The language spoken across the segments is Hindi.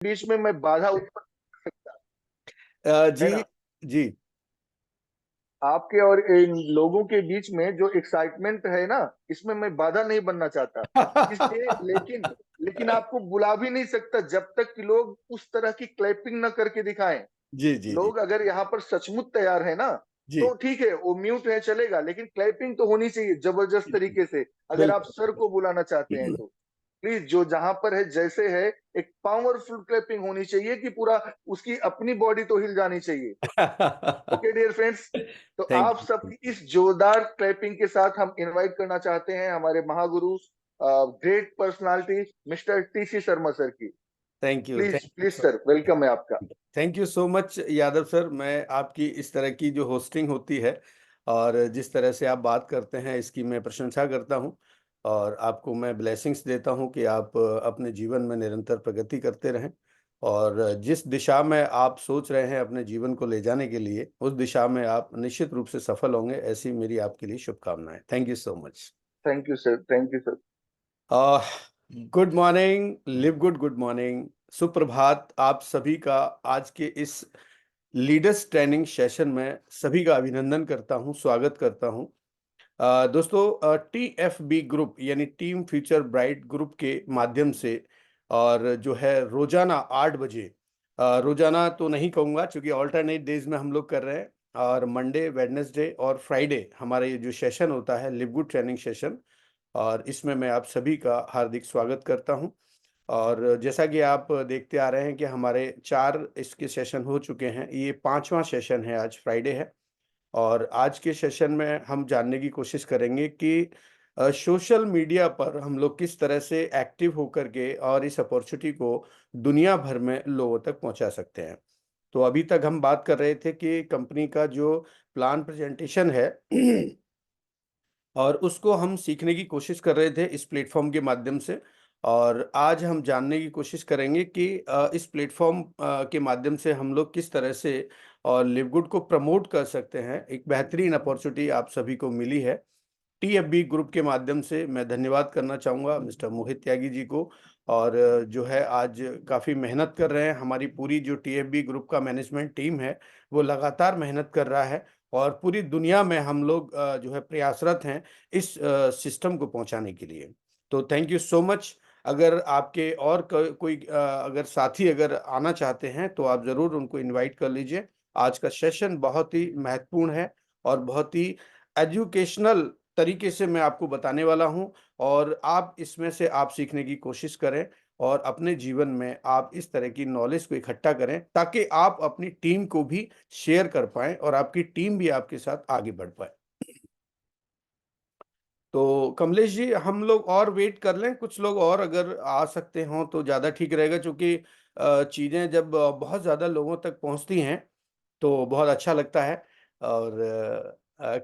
बीच में मैं बाधा उत्पन्न कर सकता है जी ना। जी। आपके और इन लोगों के बीच में जो एक्साइटमेंट है ना, इसमें मैं बाधा नहीं बनना चाहता। इसलिए लेकिन लेकिन आपको बुला भी नहीं सकता जब तक कि लोग उस तरह की क्लैपिंग न करके दिखाएं। जी जी जी लोग अगर यहाँ पर सचमुच तैयार है ना, जी। तो ठीक है, वो म्यूट है चलेगा, लेकिन क्लैपिंग तो होनी चाहिए जबरदस्त तरीके से। अगर आप बिल्कुल। सर को बुलाना चाहते हैं तो प्लीज, जो जहां पर है जैसे है, एक पावरफुल क्लैपिंग होनी चाहिए कि पूरा उसकी अपनी बॉडी तो हिल जानी चाहिए। ओके डियर फ्रेंड्स, तो थैंक आप यू। सबकी इस जोरदार क्लैपिंग के साथ हम इनवाइट करना चाहते हैं हमारे महागुरु, great personality, mister TC Sharma sir की। Thank you. Please thank please you. Sir, welcome है आपका। Thank you so much Yadav sir. मैं आपकी इस तरह की जो होस्टिंग होती है और जिस तरह से आप बात करते हैं, इसकी मैं प्रशंसा करता हूं। और आपको मैं ब्लेसिंग्स देता हूं कि आप अपने जीवन में निरंतर प्रगति करते रहें। और जिस दिशा में आप सोच रहे हैं अपने जीवन को ले जाने के लिए, उस दिशा में आप निश्चित रूप से सफल होंगे, ऐसी मेरी आपके लिए शुभकामनाएं। Thank you so much. Thank you sir, thank you sir. Good morning, live good, good morning, सुप्रभात आप सभी का। आज के इस लीडर्स ट्रेनिंग सेशन में सभी का अभिनंदन करता हूं, स्वागत करता हूं। दोस्तों, TFB ग्रुप यानी टीम फ्यूचर ब्राइट ग्रुप के माध्यम से, और जो है रोजाना 8 बजे, रोजाना तो नहीं कहूँगा क्योंकि ऑल्टरनेट डेज में हम लोग कर रहे हैं, और मंडे, वेडनेसडे और फ्राइडे हमारा ये जो सेशन होता है लिव गुड ट्रेनिंग सेशन, और इसमें मैं आप सभी का हार्दिक स्वागत करता हूं। और जैसा कि आप देखते आ रहे हैं कि हमारे 4 इसके सेशन हो चुके हैं, ये 5वां सेशन है, आज फ्राइडे है। और आज के सेशन में हम जानने की कोशिश करेंगे कि सोशल मीडिया पर हम लोग किस तरह से एक्टिव होकर के और इस अपॉर्चुनिटी को दुनिया भर में लोगों तक पहुंचा सकते हैं। तो अभी तक हम बात कर रहे थे कि कंपनी का जो प्लान प्रेजेंटेशन है और उसको हम सीखने की कोशिश कर रहे थे इस प्लेटफॉर्म के माध्यम से। और आज हम जानने की कोशिश करेंगे कि इस प्लेटफॉर्म के माध्यम से हम लोग किस तरह से और लिवगुड को प्रमोट कर सकते हैं। एक बेहतरीन अपॉर्चुनिटी आप सभी को मिली है TFB ग्रुप के माध्यम से। मैं धन्यवाद करना चाहूँगा मिस्टर मोहित त्यागी जी को। और जो है आज काफ़ी मेहनत कर रहे हैं, हमारी पूरी जो TFB ग्रुप का मैनेजमेंट टीम है वो लगातार मेहनत कर रहा है। और पूरी दुनिया में हम लोग जो है प्रयासरत हैं इस सिस्टम को पहुंचाने के लिए। तो थैंक यू सो मच। अगर आपके और कोई अगर साथी अगर आना चाहते हैं तो आप ज़रूर उनको इनवाइट कर लीजिए। आज का सेशन बहुत ही महत्वपूर्ण है और बहुत ही एजुकेशनल तरीके से मैं आपको बताने वाला हूं। और आप इसमें से आप सीखने की कोशिश करें और अपने जीवन में आप इस तरह की नॉलेज को इकट्ठा करें ताकि आप अपनी टीम को भी शेयर कर पाएं और आपकी टीम भी आपके साथ आगे बढ़ पाए। तो कमलेश जी, हम लोग और वेट कर लें, कुछ लोग और अगर आ सकते हों तो ज़्यादा ठीक रहेगा, क्योंकि चीज़ें जब बहुत ज़्यादा लोगों तक पहुंचती हैं तो बहुत अच्छा लगता है। और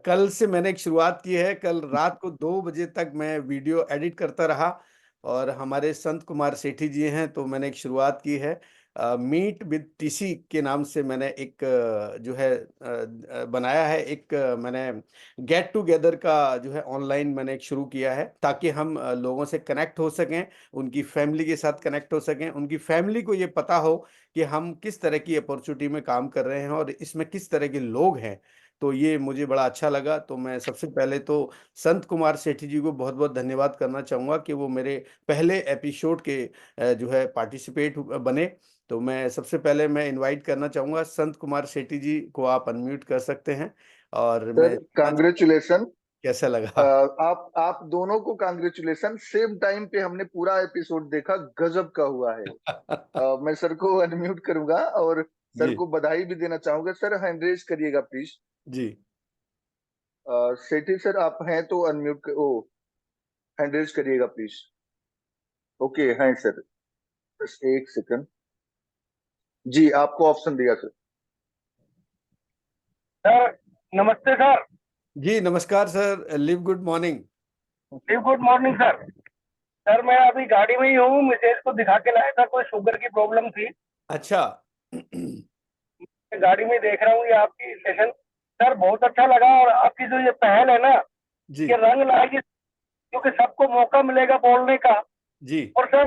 कल से मैंने एक शुरुआत की है। कल रात को 2 बजे तक मैं वीडियो एडिट करता रहा, और हमारे संत कुमार सेठी जी हैं तो मैंने एक शुरुआत की है, मीट विद टीसी के नाम से मैंने एक जो है बनाया है। एक मैंने गेट टुगेदर का जो है ऑनलाइन मैंने एक शुरू किया है, ताकि हम लोगों से कनेक्ट हो सकें, उनकी फैमिली के साथ कनेक्ट हो सकें, उनकी फैमिली को ये पता हो कि हम किस तरह की अपॉर्चुनिटी में काम कर रहे हैं और इसमें किस तरह के लोग हैं। तो ये मुझे बड़ा अच्छा लगा। तो मैं सबसे पहले तो संत कुमार सेठी जी को बहुत बहुत धन्यवाद करना चाहूँगा कि वो मेरे पहले एपिसोड के जो है पार्टिसिपेट बने। तो मैं सबसे पहले मैं इनवाइट करना चाहूँगा संत कुमार सेठी जी को। आप अनम्यूट कर सकते हैं और मैं सर जानना चाहूँगा कांग्रेचुलेशन। कैसा लगा। आप दोनों को कांग्रेचुलेशन। सेम टाइम पे हमने पूरा एपिसोड देखा, गजब का हुआ है। मैं सर को अनम्यूट करूंगा और सर जी को बधाई भी देना चाहूंगा। सर हैंड रेज करिएगा प्लीज। जी। सेठी सर आप हैं तो अनम्यूट ओ हैंड रेज करिएगा प्लीज। ओके हैं सर, बस एक सेकंड। जी आपको ऑप्शन दिया सर। सर नमस्ते सर। जी नमस्कार sir, live good morning. Good morning sir. Sir मैं अभी गाड़ी में ही हूँ, मिसेज को दिखा के लाया था, कोई शुगर की प्रॉब्लम थी। अच्छा। मैं गाड़ी में देख रहा हूँ ये आपकी सेशन। सर बहुत अच्छा लगा, और आपकी जो ये पहल है ना, जी ये रंग लाएगी, क्योंकि सबको मौका मिलेगा बोलने का। जी और सर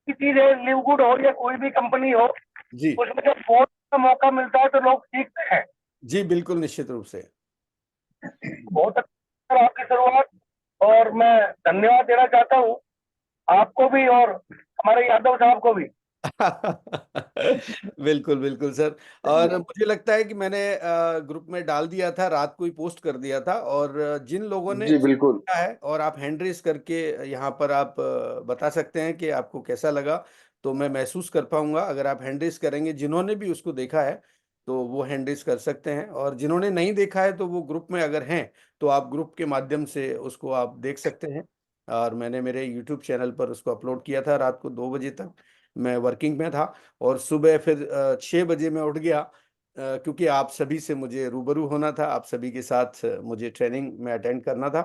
की चीज है, लिव गुड हो या कोई भी कंपनी हो, जी उसमें जब बहुत का मौका मिलता है तो लोग सीखते हैं। जी बिल्कुल निश्चित रूप से। बहुत अच्छा सर आपकी शुरुआत, और मैं धन्यवाद देना चाहता हूँ आपको भी और हमारे यादव साहब को भी। बिल्कुल बिल्कुल सर। और मुझे लगता है कि मैंने ग्रुप में डाल दिया था, रात को ही पोस्ट कर दिया था, और जिन लोगों ने जी इसको बिल्कुल। देखा है, और आप हैंड रेस करके यहाँ पर आप बता सकते हैं कि आपको कैसा लगा, तो मैं महसूस कर पाऊंगा। अगर आप हैंड रेस करेंगे, जिन्होंने भी उसको देखा है तो वो हैंड रेस कर सकते हैं, और जिन्होंने नहीं देखा है तो वो ग्रुप में अगर हैं तो आप ग्रुप के माध्यम से उसको आप देख सकते हैं। और मैंने मेरे यूट्यूब चैनल पर उसको अपलोड किया था रात को 2 बजे तक। मैं वर्किंग में था, और सुबह फिर 6 बजे मैं उठ गया, क्योंकि आप सभी से मुझे रूबरू होना था, आप सभी के साथ मुझे ट्रेनिंग में अटेंड करना था।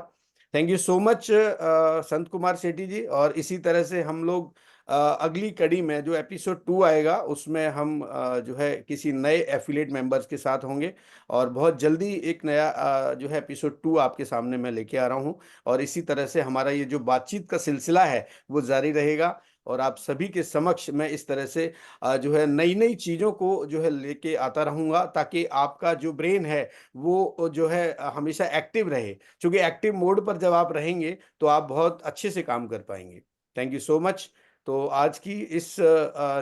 Thank you so much Sant Kumar सेठी जी। और इसी तरह से हम लोग अगली कड़ी में जो एपिसोड 2 आएगा उसमें हम जो है किसी नए एफिलिएट मेंबर्स के साथ होंगे, और बहुत जल्दी एक नया जो है एपिसोड 2 आपके सामने मैं लेके आ रहा हूँ। और इसी तरह से हमारा ये जो बातचीत का सिलसिला है वो जारी रहेगा, और आप सभी के समक्ष मैं इस तरह से जो है नई नई चीजों को जो है लेके आता रहूंगा, ताकि आपका जो ब्रेन है वो जो है हमेशा एक्टिव रहे, क्योंकि एक्टिव मोड पर जब आप रहेंगे तो आप बहुत अच्छे से काम कर पाएंगे। Thank you so much. तो आज की इस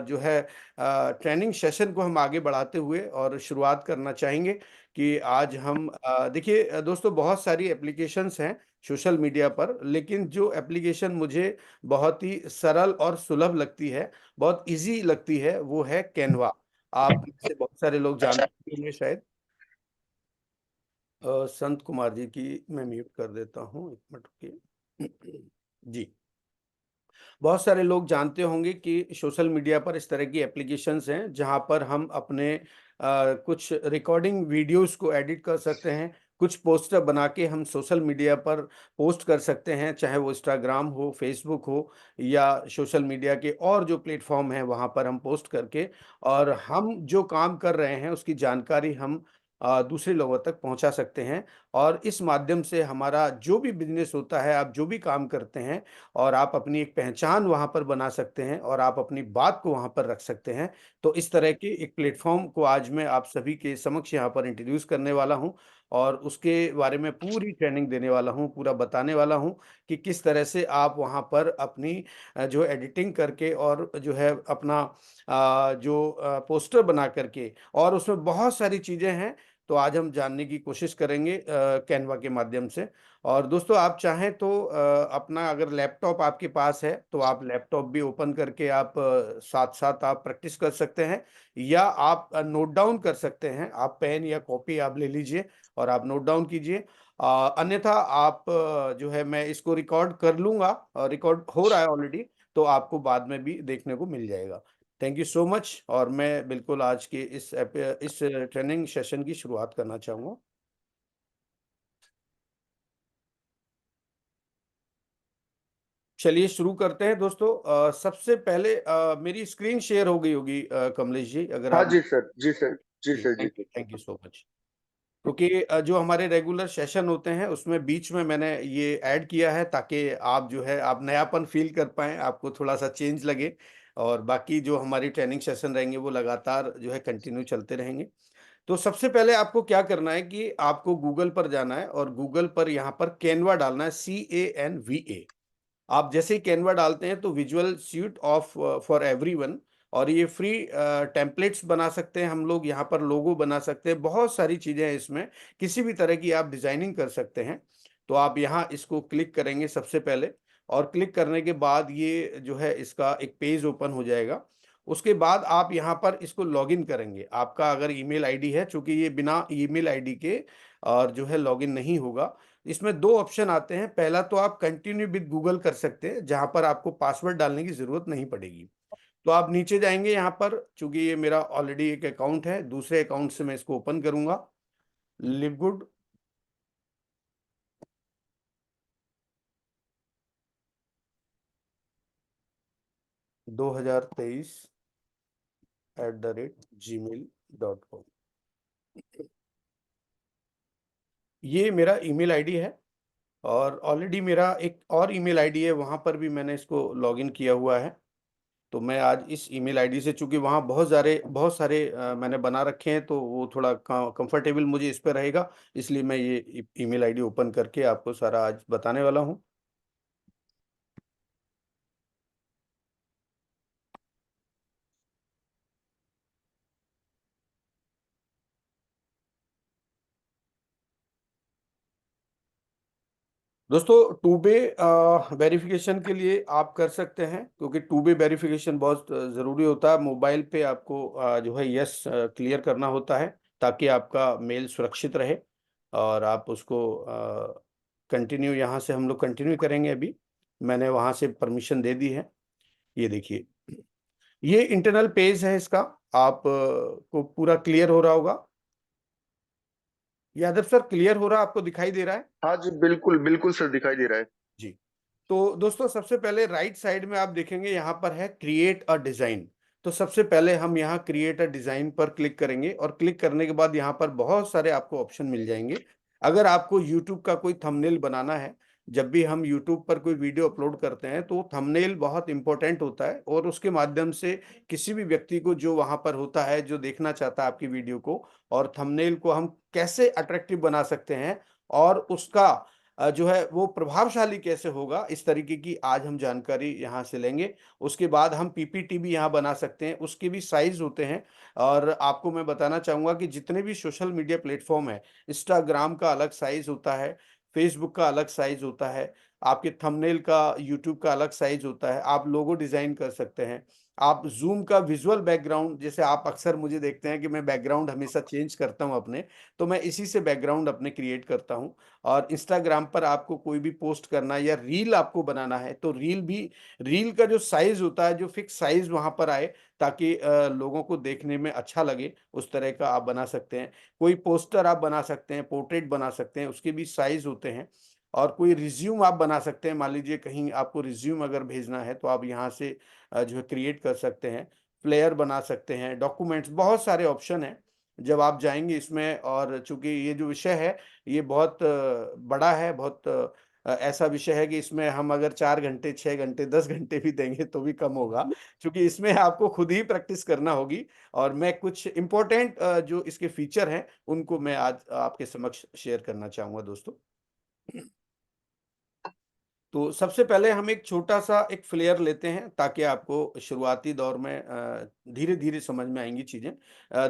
जो है ट्रेनिंग सेशन को हम आगे बढ़ाते हुए और शुरुआत करना चाहेंगे कि आज हम देखिए दोस्तों, बहुत सारी एप्लीकेशंस हैं सोशल मीडिया पर, लेकिन जो एप्लीकेशन मुझे बहुत ही सरल और सुलभ लगती है, बहुत इजी लगती है, वो है कैनवा। आप में से बहुत सारे लोग जानते होंगे शायद। संत कुमार जी की मैं म्यूट कर देता हूँ, 1 मिनट रुकिए। जी, बहुत सारे लोग जानते होंगे कि सोशल मीडिया पर इस तरह की एप्लीकेशंस हैं जहां पर हम अपने कुछ रिकॉर्डिंग वीडियोस को एडिट कर सकते हैं, कुछ पोस्टर बना के हम सोशल मीडिया पर पोस्ट कर सकते हैं, चाहे वो इंस्टाग्राम हो, फेसबुक हो, या सोशल मीडिया के और जो प्लेटफॉर्म हैं वहां पर हम पोस्ट करके, और हम जो काम कर रहे हैं उसकी जानकारी हम दूसरे लोगों तक पहुंचा सकते हैं। और इस माध्यम से हमारा जो भी बिजनेस होता है, आप जो भी काम करते हैं, और आप अपनी एक पहचान वहां पर बना सकते हैं, और आप अपनी बात को वहां पर रख सकते हैं। तो इस तरह के एक प्लेटफॉर्म को आज मैं आप सभी के समक्ष यहाँ पर इंट्रोड्यूस करने वाला हूँ, और उसके बारे में पूरी ट्रेनिंग देने वाला हूँ, पूरा बताने वाला हूँ कि किस तरह से आप वहाँ पर अपनी जो एडिटिंग करके, और जो है अपना जो पोस्टर बना करके, और उसमें बहुत सारी चीज़ें हैं। तो आज हम जानने की कोशिश करेंगे कैनवा के माध्यम से। और दोस्तों, आप चाहें तो अपना अगर लैपटॉप आपके पास है तो आप लैपटॉप भी ओपन करके आप साथ साथ आप प्रैक्टिस कर सकते हैं, या आप नोट डाउन कर सकते हैं। आप पेन या कॉपी आप ले लीजिए और आप नोट डाउन कीजिए। अन्यथा आप जो है, मैं इसको रिकॉर्ड कर लूंगा, और रिकॉर्ड हो रहा है ऑलरेडी, तो आपको बाद में भी देखने को मिल जाएगा। Thank you so much. और मैं बिल्कुल आज के इस ट्रेनिंग सेशन की शुरुआत करना चाहूँगा। चलिए शुरू करते हैं दोस्तों। सबसे पहले मेरी स्क्रीन शेयर हो गई होगी कमलेश जी, अगर हाँ आप। जी सर, जी सर, जी जी सर, जी। Thank you so much. क्योंकि जो हमारे रेगुलर सेशन होते हैं उसमें बीच में मैंने ये ऐड किया है, ताकि आप जो है आप नयापन फील कर पाएं, आपको थोड़ा सा चेंज लगे। और बाकी जो हमारी ट्रेनिंग सेशन रहेंगे वो लगातार जो है कंटिन्यू चलते रहेंगे। तो सबसे पहले आपको क्या करना है कि आपको गूगल पर जाना है, और गूगल पर यहाँ पर कैनवा डालना है, CANVA। आप जैसे ही कैनवा डालते हैं तो visual suite of for everyone, और ये फ्री टेम्पलेट्स बना सकते हैं हम लोग, यहाँ पर लोगो बना सकते हैं, बहुत सारी चीजें हैं इसमें, किसी भी तरह की आप डिजाइनिंग कर सकते हैं। तो आप यहाँ इसको क्लिक करेंगे सबसे पहले, और क्लिक करने के बाद ये जो है इसका एक पेज ओपन हो जाएगा। उसके बाद आप यहाँ पर इसको लॉगिन करेंगे, आपका अगर ईमेल आईडी है, चूंकि ये बिना ईमेल आईडी के और जो है लॉगिन नहीं होगा। इसमें दो ऑप्शन आते हैं। पहला तो आप कंटिन्यू विद गूगल कर सकते हैं, जहां पर आपको पासवर्ड डालने की जरूरत नहीं पड़ेगी। तो आप नीचे जाएंगे, यहाँ पर चूंकि ये मेरा ऑलरेडी एक अकाउंट है, दूसरे अकाउंट से मैं इसको ओपन करूंगा। लिवगुड 2023@gmail.com, ये मेरा ईमेल आईडी है। और ऑलरेडी मेरा एक और ईमेल आईडी है, वहां पर भी मैंने इसको लॉगिन किया हुआ है। तो मैं आज इस ईमेल आईडी से, चूंकि वहाँ बहुत सारे मैंने बना रखे हैं, तो वो थोड़ा कंफर्टेबल मुझे इस पे रहेगा, इसलिए मैं ये ईमेल आईडी ओपन करके आपको सारा आज बताने वाला हूँ। दोस्तों, टू वे वेरिफिकेशन के लिए आप कर सकते हैं, क्योंकि टू वे वेरिफिकेशन बहुत ज़रूरी होता है। मोबाइल पे आपको जो है यस क्लियर करना होता है, ताकि आपका मेल सुरक्षित रहे और आप उसको कंटिन्यू, यहाँ से हम लोग कंटिन्यू करेंगे। अभी मैंने वहाँ से परमिशन दे दी है। ये देखिए, ये इंटरनल पेज है इसका, आप को पूरा क्लियर हो रहा होगा। यादव सर, क्लियर हो रहा, आपको दिखाई दे रहा है? हाँ जी, बिल्कुल बिल्कुल सर, दिखाई दे रहा है। जी। तो दोस्तों, सबसे पहले राइट साइड में आप देखेंगे यहाँ पर है क्रिएट अ डिजाइन। तो सबसे पहले हम यहाँ क्रिएट अ डिजाइन पर क्लिक करेंगे, और क्लिक करने के बाद यहाँ पर बहुत सारे आपको ऑप्शन मिल जाएंगे। अगर आपको यूट्यूब का कोई थंबनेल बनाना है, जब भी हम यूट्यूब पर कोई वीडियो अपलोड करते हैं, तो थंबनेल बहुत इंपॉर्टेंट होता है, और उसके माध्यम से किसी भी व्यक्ति को जो वहां पर होता है, जो देखना चाहता है आपकी वीडियो को, और थंबनेल को हम कैसे अट्रैक्टिव बना सकते हैं, और उसका जो है वो प्रभावशाली कैसे होगा, इस तरीके की आज हम जानकारी यहाँ से लेंगे। उसके बाद हम पीपीटी भी यहाँ बना सकते हैं, उसके भी साइज होते हैं। और आपको मैं बताना चाहूंगा कि जितने भी सोशल मीडिया प्लेटफॉर्म है, इंस्टाग्राम का अलग साइज होता है, फेसबुक का अलग साइज होता है, आपके थंबनेल का यूट्यूब का अलग साइज होता है, आप लोगो डिजाइन कर सकते हैं, आप जूम का विजुअल बैकग्राउंड, जैसे आप अक्सर मुझे देखते हैं कि मैं बैकग्राउंड हमेशा चेंज करता हूं अपने, तो मैं इसी से बैकग्राउंड अपने क्रिएट करता हूं। और इंस्टाग्राम पर आपको कोई भी पोस्ट करना है या रील आपको बनाना है, तो रील का जो साइज होता है, जो फिक्स साइज वहां पर आए, ताकि लोगों को देखने में अच्छा लगे, उस तरह का आप बना सकते हैं। कोई पोस्टर आप बना सकते हैं, पोर्ट्रेट बना सकते हैं, उसके भी साइज होते हैं। और कोई रिज्यूम आप बना सकते हैं, मान लीजिए कहीं आपको रिज्यूम अगर भेजना है, तो आप यहाँ से जो है क्रिएट कर सकते हैं। फ्लेयर बना सकते हैं, डॉक्यूमेंट्स, बहुत सारे ऑप्शन हैं जब आप जाएंगे इसमें। और चूंकि ये जो विषय है, ये बहुत बड़ा है, बहुत ऐसा विषय है कि इसमें हम अगर 4 घंटे, 6 घंटे, 10 घंटे भी देंगे तो भी कम होगा, क्योंकि इसमें आपको खुद ही प्रैक्टिस करना होगी। और मैं कुछ इम्पोर्टेंट जो इसके फीचर हैं, उनको मैं आज आपके समक्ष शेयर करना चाहूंगा दोस्तों। तो सबसे पहले हम एक छोटा सा एक फ्लेयर लेते हैं, ताकि आपको शुरुआती दौर में धीरे धीरे समझ में आएंगी चीजें।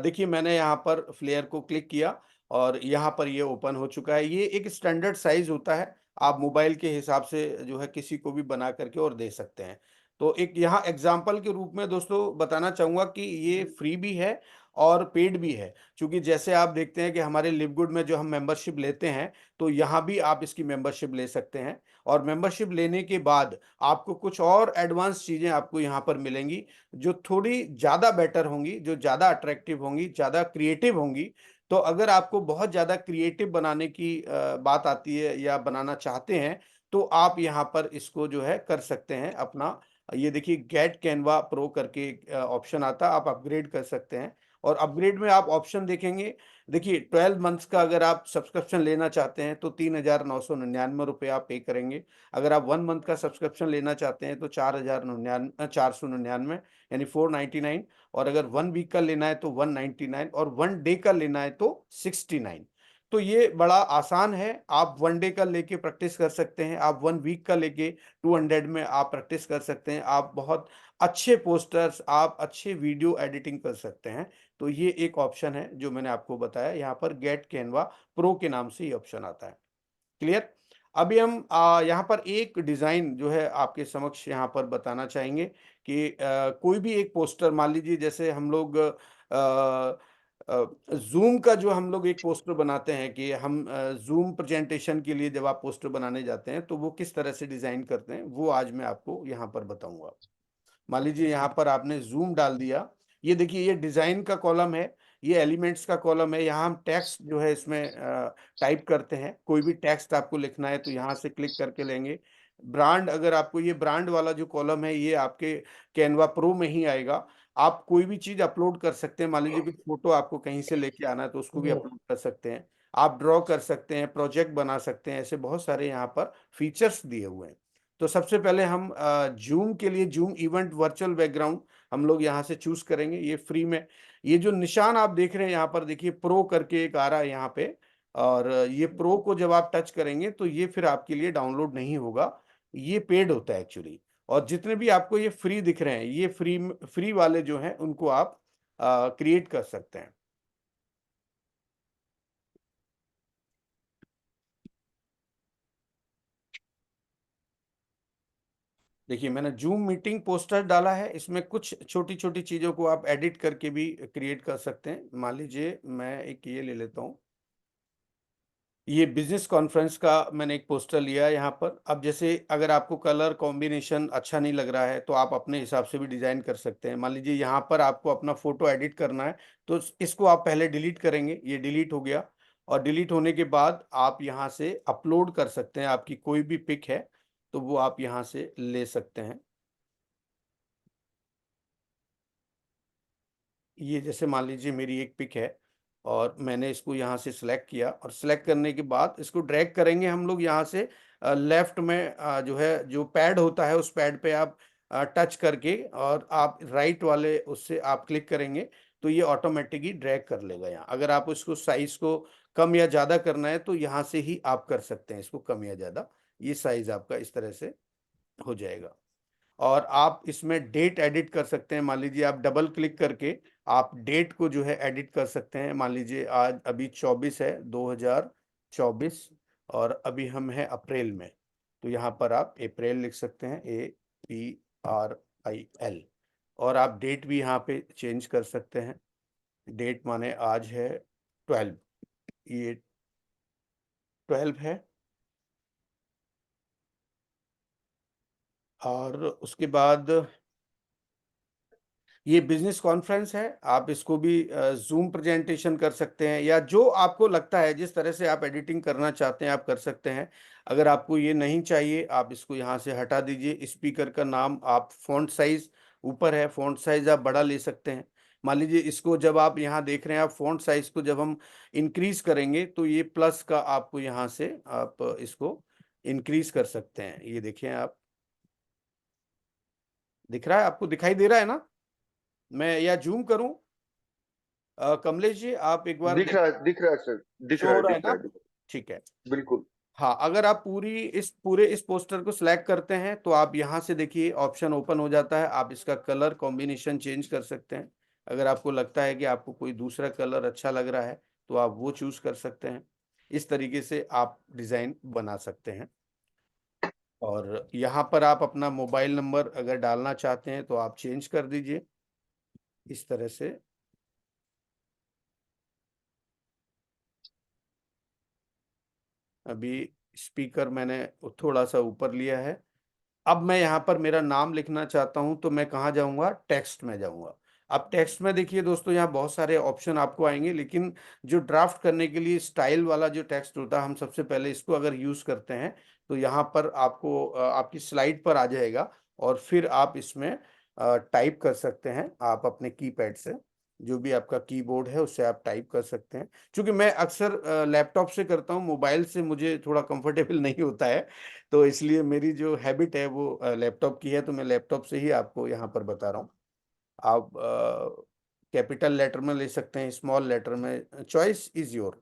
देखिए, मैंने यहाँ पर फ्लेयर को क्लिक किया, और यहाँ पर ये ओपन हो चुका है। ये एक स्टैंडर्ड साइज होता है, आप मोबाइल के हिसाब से जो है किसी को भी बना करके और दे सकते हैं। तो एक यहाँ एग्जाम्पल के रूप में दोस्तों बताना चाहूंगा कि ये फ्री भी है और पेड भी है। क्योंकि जैसे आप देखते हैं कि हमारे लिवगुड में जो हम मेंबरशिप लेते हैं, तो यहाँ भी आप इसकी मेंबरशिप ले सकते हैं। और मेंबरशिप लेने के बाद आपको कुछ और एडवांस चीजें आपको यहाँ पर मिलेंगी, जो थोड़ी ज्यादा बेटर होंगी, जो ज्यादा अट्रैक्टिव होंगी, ज्यादा क्रिएटिव होंगी। तो अगर आपको बहुत ज्यादा क्रिएटिव बनाने की बात आती है, या बनाना चाहते हैं, तो आप यहाँ पर इसको जो है कर सकते हैं अपना। ये देखिए, गेट कैनवा प्रो करके ऑप्शन आता है, आप अपग्रेड कर सकते हैं। और अपग्रेड में आप ऑप्शन देखेंगे, देखिए 12 मंथ्स का अगर आप सब्सक्रिप्शन लेना चाहते हैं, तो 3,999 आप पे करेंगे। अगर आप 1 मंथ का सब्सक्रिप्शन लेना चाहते हैं, तो 4,499, यानी 499। और अगर 1 वीक का लेना है तो 199, और 1 डे का लेना है तो 69। तो ये बड़ा आसान है, आप 1 डे का लेके प्रैक्टिस कर सकते हैं, आप 1 वीक का लेके 200 में आप प्रैक्टिस कर सकते हैं। आप बहुत अच्छे पोस्टर्स, आप अच्छे वीडियो एडिटिंग कर सकते हैं। तो ये एक ऑप्शन है जो मैंने आपको बताया, यहाँ पर गेट कैनवा प्रो के नाम से ये ऑप्शन आता है। क्लियर? अभी हम यहाँ पर एक डिजाइन जो है आपके समक्ष यहाँ पर बताना चाहेंगे कि कोई भी एक पोस्टर, मान लीजिए जैसे हम लोग जूम का जो हम लोग एक पोस्टर बनाते हैं, कि हम जूम प्रेजेंटेशन के लिए जब आप पोस्टर बनाने जाते हैं, तो वो किस तरह से डिजाइन करते हैं, वो आज मैं आपको यहाँ पर बताऊंगा। मान लीजिए यहाँ पर आपने जूम डाल दिया, ये देखिए, ये डिजाइन का कॉलम है, ये एलिमेंट्स का कॉलम है। यहाँ हम टेक्स्ट जो है इसमें टाइप करते हैं, कोई भी टेक्स्ट आपको लिखना है तो यहाँ से क्लिक करके लेंगे। ब्रांड, अगर आपको ये ब्रांड वाला जो कॉलम है, ये आपके कैनवा प्रो में ही आएगा। आप कोई भी चीज अपलोड कर सकते हैं, मान लीजिए कि फोटो आपको कहीं से लेके आना है, तो उसको भी अपलोड कर सकते हैं। आप ड्रॉ कर सकते हैं, प्रोजेक्ट बना सकते हैं, ऐसे बहुत सारे यहाँ पर फीचर्स दिए हुए हैं। तो सबसे पहले हम जूम के लिए जूम इवेंट वर्चुअल बैकग्राउंड हम लोग यहाँ से चूज करेंगे, ये फ्री में। ये जो निशान आप देख रहे हैं यहाँ पर, देखिए प्रो करके एक आ रहा है यहाँ पे, और ये प्रो को जब आप टच करेंगे तो ये फिर आपके लिए डाउनलोड नहीं होगा, ये पेड होता है एक्चुअली। और जितने भी आपको ये फ्री दिख रहे हैं, ये फ्री फ्री वाले जो हैं उनको आप क्रिएट कर सकते हैं। देखिए मैंने जूम मीटिंग पोस्टर डाला है, इसमें कुछ छोटी छोटी चीजों को आप एडिट करके भी क्रिएट कर सकते हैं। मान लीजिए मैं एक ये ले लेता हूँ, ये बिजनेस कॉन्फ्रेंस का मैंने एक पोस्टर लिया है यहाँ पर। अब जैसे अगर आपको कलर कॉम्बिनेशन अच्छा नहीं लग रहा है तो आप अपने हिसाब से भी डिजाइन कर सकते हैं। मान लीजिए यहाँ पर आपको अपना फोटो एडिट करना है, तो इसको आप पहले डिलीट करेंगे, ये डिलीट हो गया। और डिलीट होने के बाद आप यहाँ से अपलोड कर सकते हैं, आपकी कोई भी पिक है तो वो आप यहाँ से ले सकते हैं। ये जैसे मान लीजिए मेरी एक पिक है और मैंने इसको यहाँ से सिलेक्ट किया, और सिलेक्ट करने के बाद इसको ड्रैग करेंगे हम लोग यहाँ से लेफ्ट में, जो है जो पैड होता है उस पैड पे आप टच करके और आप राइट वाले उससे आप क्लिक करेंगे तो ये ऑटोमेटिकली ड्रैग कर लेगा यहाँ। अगर आप उसको साइज को कम या ज़्यादा करना है तो यहाँ से ही आप कर सकते हैं इसको कम या ज़्यादा, ये साइज आपका इस तरह से हो जाएगा। और आप इसमें डेट एडिट कर सकते हैं, मान लीजिए आप डबल क्लिक करके आप डेट को जो है एडिट कर सकते हैं। मान लीजिए आज अभी 24 है 2024, और अभी हम हैं अप्रैल में, तो यहाँ पर आप अप्रैल लिख सकते हैं, APRIL। और आप डेट भी यहाँ पे चेंज कर सकते हैं, डेट माने आज है 12, ये 12 है। और उसके बाद ये बिजनेस कॉन्फ्रेंस है, आप इसको भी जूम प्रेजेंटेशन कर सकते हैं, या जो आपको लगता है जिस तरह से आप एडिटिंग करना चाहते हैं आप कर सकते हैं। अगर आपको ये नहीं चाहिए आप इसको यहाँ से हटा दीजिए। स्पीकर का नाम आप फॉन्ट साइज ऊपर है, फॉन्ट साइज आप बड़ा ले सकते हैं। मान लीजिए इसको जब आप यहाँ देख रहे हैं, आप फॉन्ट साइज को जब हम इंक्रीज करेंगे तो ये प्लस का आपको यहाँ से आप इसको इंक्रीज कर सकते हैं। ये देखिए आप, दिख रहा है आपको, दिखाई दे रहा है ना? मैं या जूम करूं? कमलेश जी आप एक बार दिख देख, रहा है, दिख रहा है सर, दिख शो रहा हो है, रहा है दिख ना? रहा है, दिख ठीक है। रहा है। बिल्कुल। हाँ, अगर आप पूरे इस पोस्टर को सिलेक्ट करते हैं तो आप यहाँ से देखिए ऑप्शन ओपन हो जाता है, आप इसका कलर कॉम्बिनेशन चेंज कर सकते हैं। अगर आपको लगता है कि आपको कोई दूसरा कलर अच्छा लग रहा है तो आप वो चूज कर सकते हैं। इस तरीके से आप डिजाइन बना सकते हैं। और यहाँ पर आप अपना मोबाइल नंबर अगर डालना चाहते हैं तो आप चेंज कर दीजिए इस तरह से। अभी स्पीकर मैंने थोड़ा सा ऊपर लिया है। अब मैं यहाँ पर मेरा नाम लिखना चाहता हूं तो मैं कहाँ जाऊंगा? टेक्स्ट में जाऊंगा। अब टेक्स्ट में देखिए दोस्तों, यहाँ बहुत सारे ऑप्शन आपको आएंगे, लेकिन जो ड्राफ्ट करने के लिए स्टाइल वाला जो टेक्स्ट होता है, हम सबसे पहले इसको अगर यूज करते हैं तो यहाँ पर आपको आपकी स्लाइड पर आ जाएगा, और फिर आप इसमें टाइप कर सकते हैं। आप अपने कीपैड से, जो भी आपका कीबोर्ड है उससे आप टाइप कर सकते हैं। क्योंकि मैं अक्सर लैपटॉप से करता हूँ, मोबाइल से मुझे थोड़ा कंफर्टेबल नहीं होता है, तो इसलिए मेरी जो हैबिट है वो लैपटॉप की है, तो मैं लैपटॉप से ही आपको यहाँ पर बता रहा हूँ। आप कैपिटल लेटर में ले सकते हैं, स्मॉल लेटर में, चॉइस इज योर।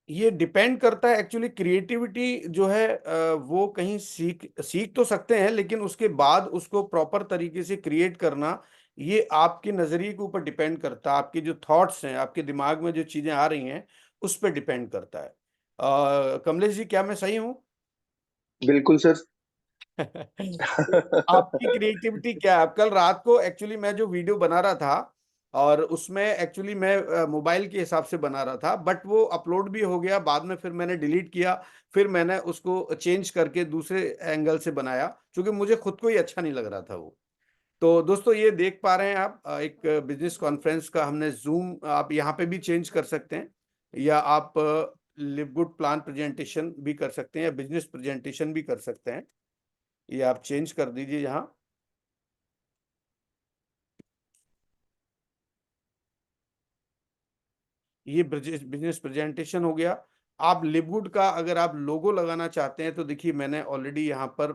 ये डिपेंड करता है एक्चुअली, क्रिएटिविटी जो है वो कहीं सीख सीख तो सकते हैं, लेकिन उसके बाद उसको प्रॉपर तरीके से क्रिएट करना ये आपके नजरिए के ऊपर डिपेंड करता है। आपके जो थॉट्स हैं, आपके दिमाग में जो चीजें आ रही हैं उस पर डिपेंड करता है। कमलेश जी क्या मैं सही हूँ? बिल्कुल सर। तो आपकी क्रिएटिविटी क्या है? अब कल रात को एक्चुअली मैं जो वीडियो बना रहा था, और उसमें एक्चुअली मैं मोबाइल के हिसाब से बना रहा था, बट वो अपलोड भी हो गया बाद में, फिर मैंने डिलीट किया, फिर मैंने उसको चेंज करके दूसरे एंगल से बनाया, क्योंकि मुझे खुद को ही अच्छा नहीं लग रहा था वो। तो दोस्तों ये देख पा रहे हैं आप, एक बिजनेस कॉन्फ्रेंस का हमने जूम आप यहाँ पे भी चेंज कर सकते हैं, या आप लिव गुड प्लान प्रेजेंटेशन भी कर सकते हैं, या बिजनेस प्रेजेंटेशन भी कर सकते हैं। ये आप चेंज कर दीजिए यहाँ। ये बिजनेस प्रेजेंटेशन हो गया। आप लिवगुड का अगर आप लोगो लगाना चाहते हैं तो देखिए मैंने ऑलरेडी यहाँ पर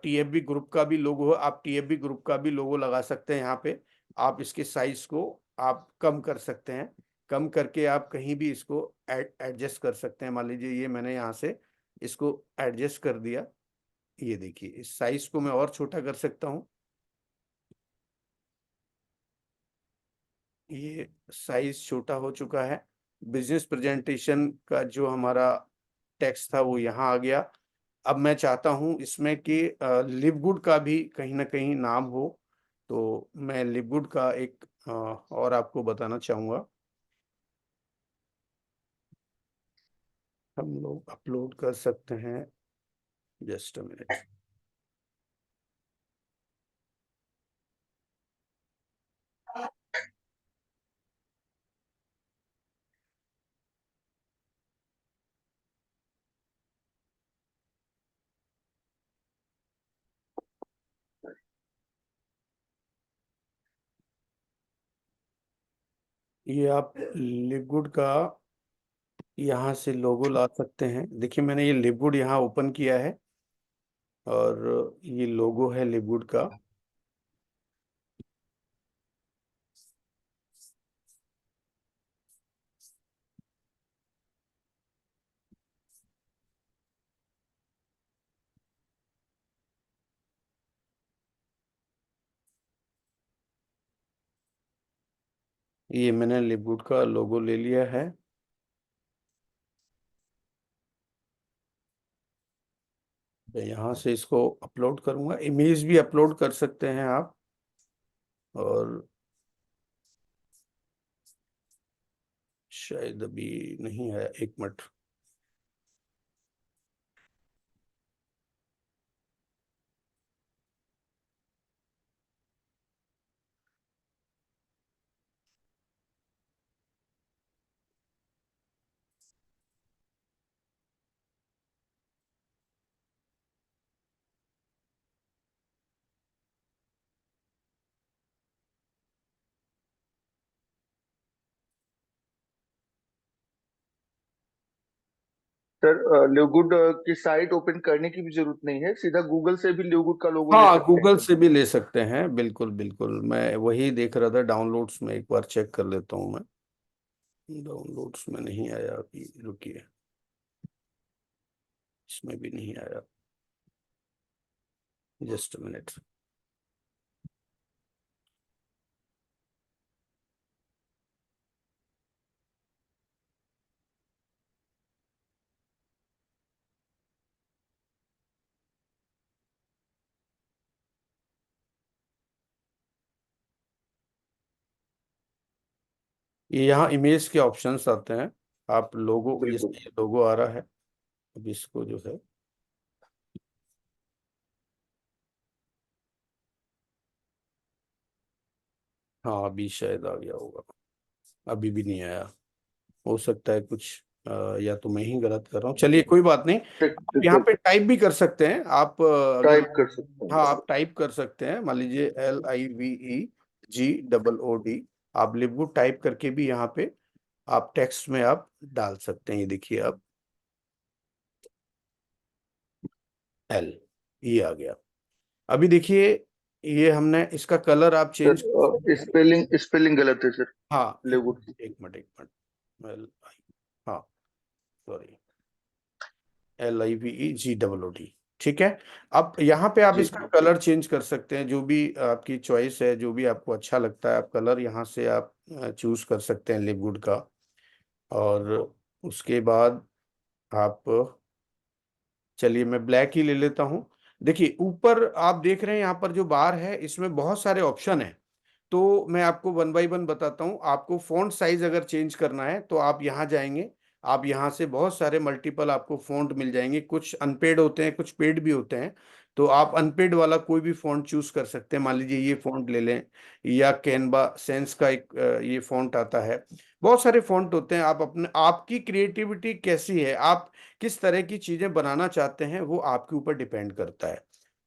टीएफबी ग्रुप का भी लोगो है, आप टीएफबी ग्रुप का भी लोगो लगा सकते हैं यहाँ पे। आप इसके साइज को आप कम कर सकते हैं, कम करके आप कहीं भी इसको एडजस्ट कर सकते हैं। मान लीजिए ये मैंने यहाँ से इसको एडजस्ट कर दिया, ये देखिए इस साइज को मैं और छोटा कर सकता हूँ। ये साइज छोटा हो चुका है। बिजनेस प्रेजेंटेशन का जो हमारा टेक्स्ट था वो यहाँ आ गया। अब मैं चाहता हूँ इसमें कि लिवगुड का भी कहीं ना कहीं नाम हो, तो मैं लिवगुड का एक और आपको बताना चाहूँगा। हम लोग अपलोड कर सकते हैं, जस्ट अ मिनट। ये आप लिवगुड का यहाँ से लोगो ला सकते हैं। देखिए मैंने ये लिवगुड यहाँ ओपन किया है और ये लोगो है लिवगुड का। ये मैंने लिवगुड का लोगो ले लिया है। मैं यहाँ से इसको अपलोड करूंगा, इमेज भी अपलोड कर सकते हैं आप। और शायद अभी नहीं है, एक मिनट। सर लिवगुड की साइट ओपन करने की भी जरूरत नहीं है, सीधा गूगल से भी लिवगुड का लोगो ले हाँ सकते हैं गूगल हम। से भी ले सकते हैं, बिल्कुल बिल्कुल। मैं वही देख रहा था, डाउनलोड्स में एक बार चेक कर लेता हूँ मैं। डाउनलोड्स में नहीं आया अभी, रुकिए, इसमें भी नहीं आया, जस्ट मिनट। ये यहाँ इमेज के ऑप्शंस आते हैं, आप लोगो, ये बिल्कुल। लोगो आ रहा है। अब इसको जो है, हाँ अभी शायद आ गया होगा, अभी भी नहीं आया। हो सकता है कुछ या तो मैं ही गलत कर रहा हूँ, चलिए कोई बात नहीं। ठीक आप ठीक यहाँ ठीक। पे टाइप भी कर सकते हैं आप, अगर, टाइप कर सकते हाँ हैं। आप टाइप कर सकते हैं। मान लीजिए LIVEGOOD, आप लिवगुड टाइप करके भी यहाँ पे आप टेक्स्ट में आप डाल सकते हैं। ये देखिए आप, एल, ये आ गया। अभी देखिए ये हमने इसका कलर आप चेंज कर सकते सर हैं। स्पेलिंग स्पेलिंग गलत है सर, हाँ लिवगुड की। एक मिनट, एक मिनट। हाँ सॉरी, LIVEGOOD, ठीक है। अब यहाँ पे आप जी। इसका कलर चेंज कर सकते हैं, जो भी आपकी चॉइस है, जो भी आपको अच्छा लगता है, आप कलर यहाँ से आप चूज कर सकते हैं लिवगुड का। और उसके बाद आप, चलिए मैं ब्लैक ही ले लेता हूँ। देखिए ऊपर आप देख रहे हैं यहाँ पर जो बार है इसमें बहुत सारे ऑप्शन है, तो मैं आपको वन बाय वन बताता हूँ। आपको फॉन्ट साइज अगर चेंज करना है तो आप यहाँ जाएंगे, आप यहाँ से बहुत सारे मल्टीपल आपको फॉन्ट मिल जाएंगे। कुछ अनपेड होते हैं, कुछ पेड भी होते हैं, तो आप अनपेड वाला कोई भी फॉन्ट चूज कर सकते हैं। मान लीजिए ये फॉन्ट ले लें, या कैनवा सेंस का एक ये फॉन्ट आता है। बहुत सारे फॉन्ट होते हैं, आप अपने, आपकी क्रिएटिविटी कैसी है, आप किस तरह की चीजें बनाना चाहते हैं, वो आपके ऊपर डिपेंड करता है।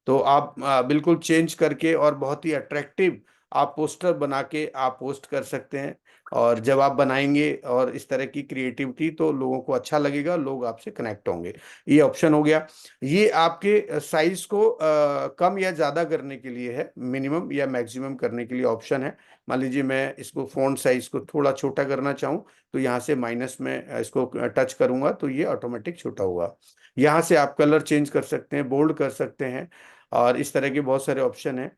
तो आप बिल्कुल चेंज करके और बहुत ही अट्रैक्टिव आप पोस्टर बना के आप पोस्ट कर सकते हैं। और जब आप बनाएंगे और इस तरह की क्रिएटिविटी, तो लोगों को अच्छा लगेगा, लोग आपसे कनेक्ट होंगे। ये ऑप्शन हो गया। ये आपके साइज को कम या ज्यादा करने के लिए है, मिनिमम या मैक्सिमम करने के लिए ऑप्शन है। मान लीजिए मैं इसको फ़ॉन्ट साइज को थोड़ा छोटा करना चाहूँ, तो यहाँ से माइनस में इसको टच करूंगा तो ये ऑटोमेटिक छोटा हुआ। यहाँ से आप कलर चेंज कर सकते हैं, बोल्ड कर सकते हैं, और इस तरह के बहुत सारे ऑप्शन हैं।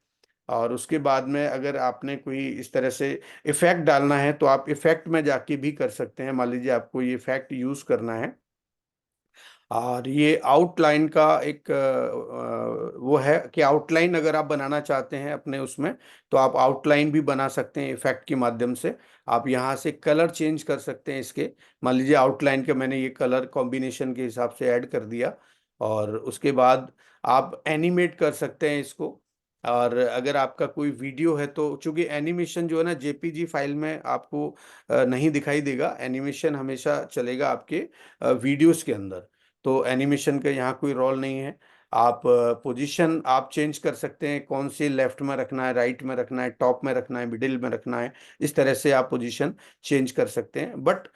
और उसके बाद में अगर आपने कोई इस तरह से इफेक्ट डालना है, तो आप इफेक्ट में जाके भी कर सकते हैं। मान लीजिए आपको ये इफेक्ट यूज करना है, और ये आउटलाइन का एक वो है कि आउटलाइन अगर आप बनाना चाहते हैं अपने उसमें, तो आप आउटलाइन भी बना सकते हैं इफेक्ट के माध्यम से। आप यहाँ से कलर चेंज कर सकते हैं इसके। मान लीजिए आउटलाइन के मैंने ये कलर कॉम्बिनेशन के हिसाब से ऐड कर दिया, और उसके बाद आप एनिमेट कर सकते हैं इसको। और अगर आपका कोई वीडियो है, तो चूंकि एनिमेशन जो है ना जेपीजी फाइल में आपको नहीं दिखाई देगा, एनिमेशन हमेशा चलेगा आपके वीडियोस के अंदर। तो एनिमेशन का यहाँ कोई रोल नहीं है। आप पोजीशन आप चेंज कर सकते हैं, कौन सी लेफ्ट में रखना है, राइट में रखना है, टॉप में रखना है, मिडिल में रखना है। इस तरह से आप पोजीशन चेंज कर सकते हैं। बट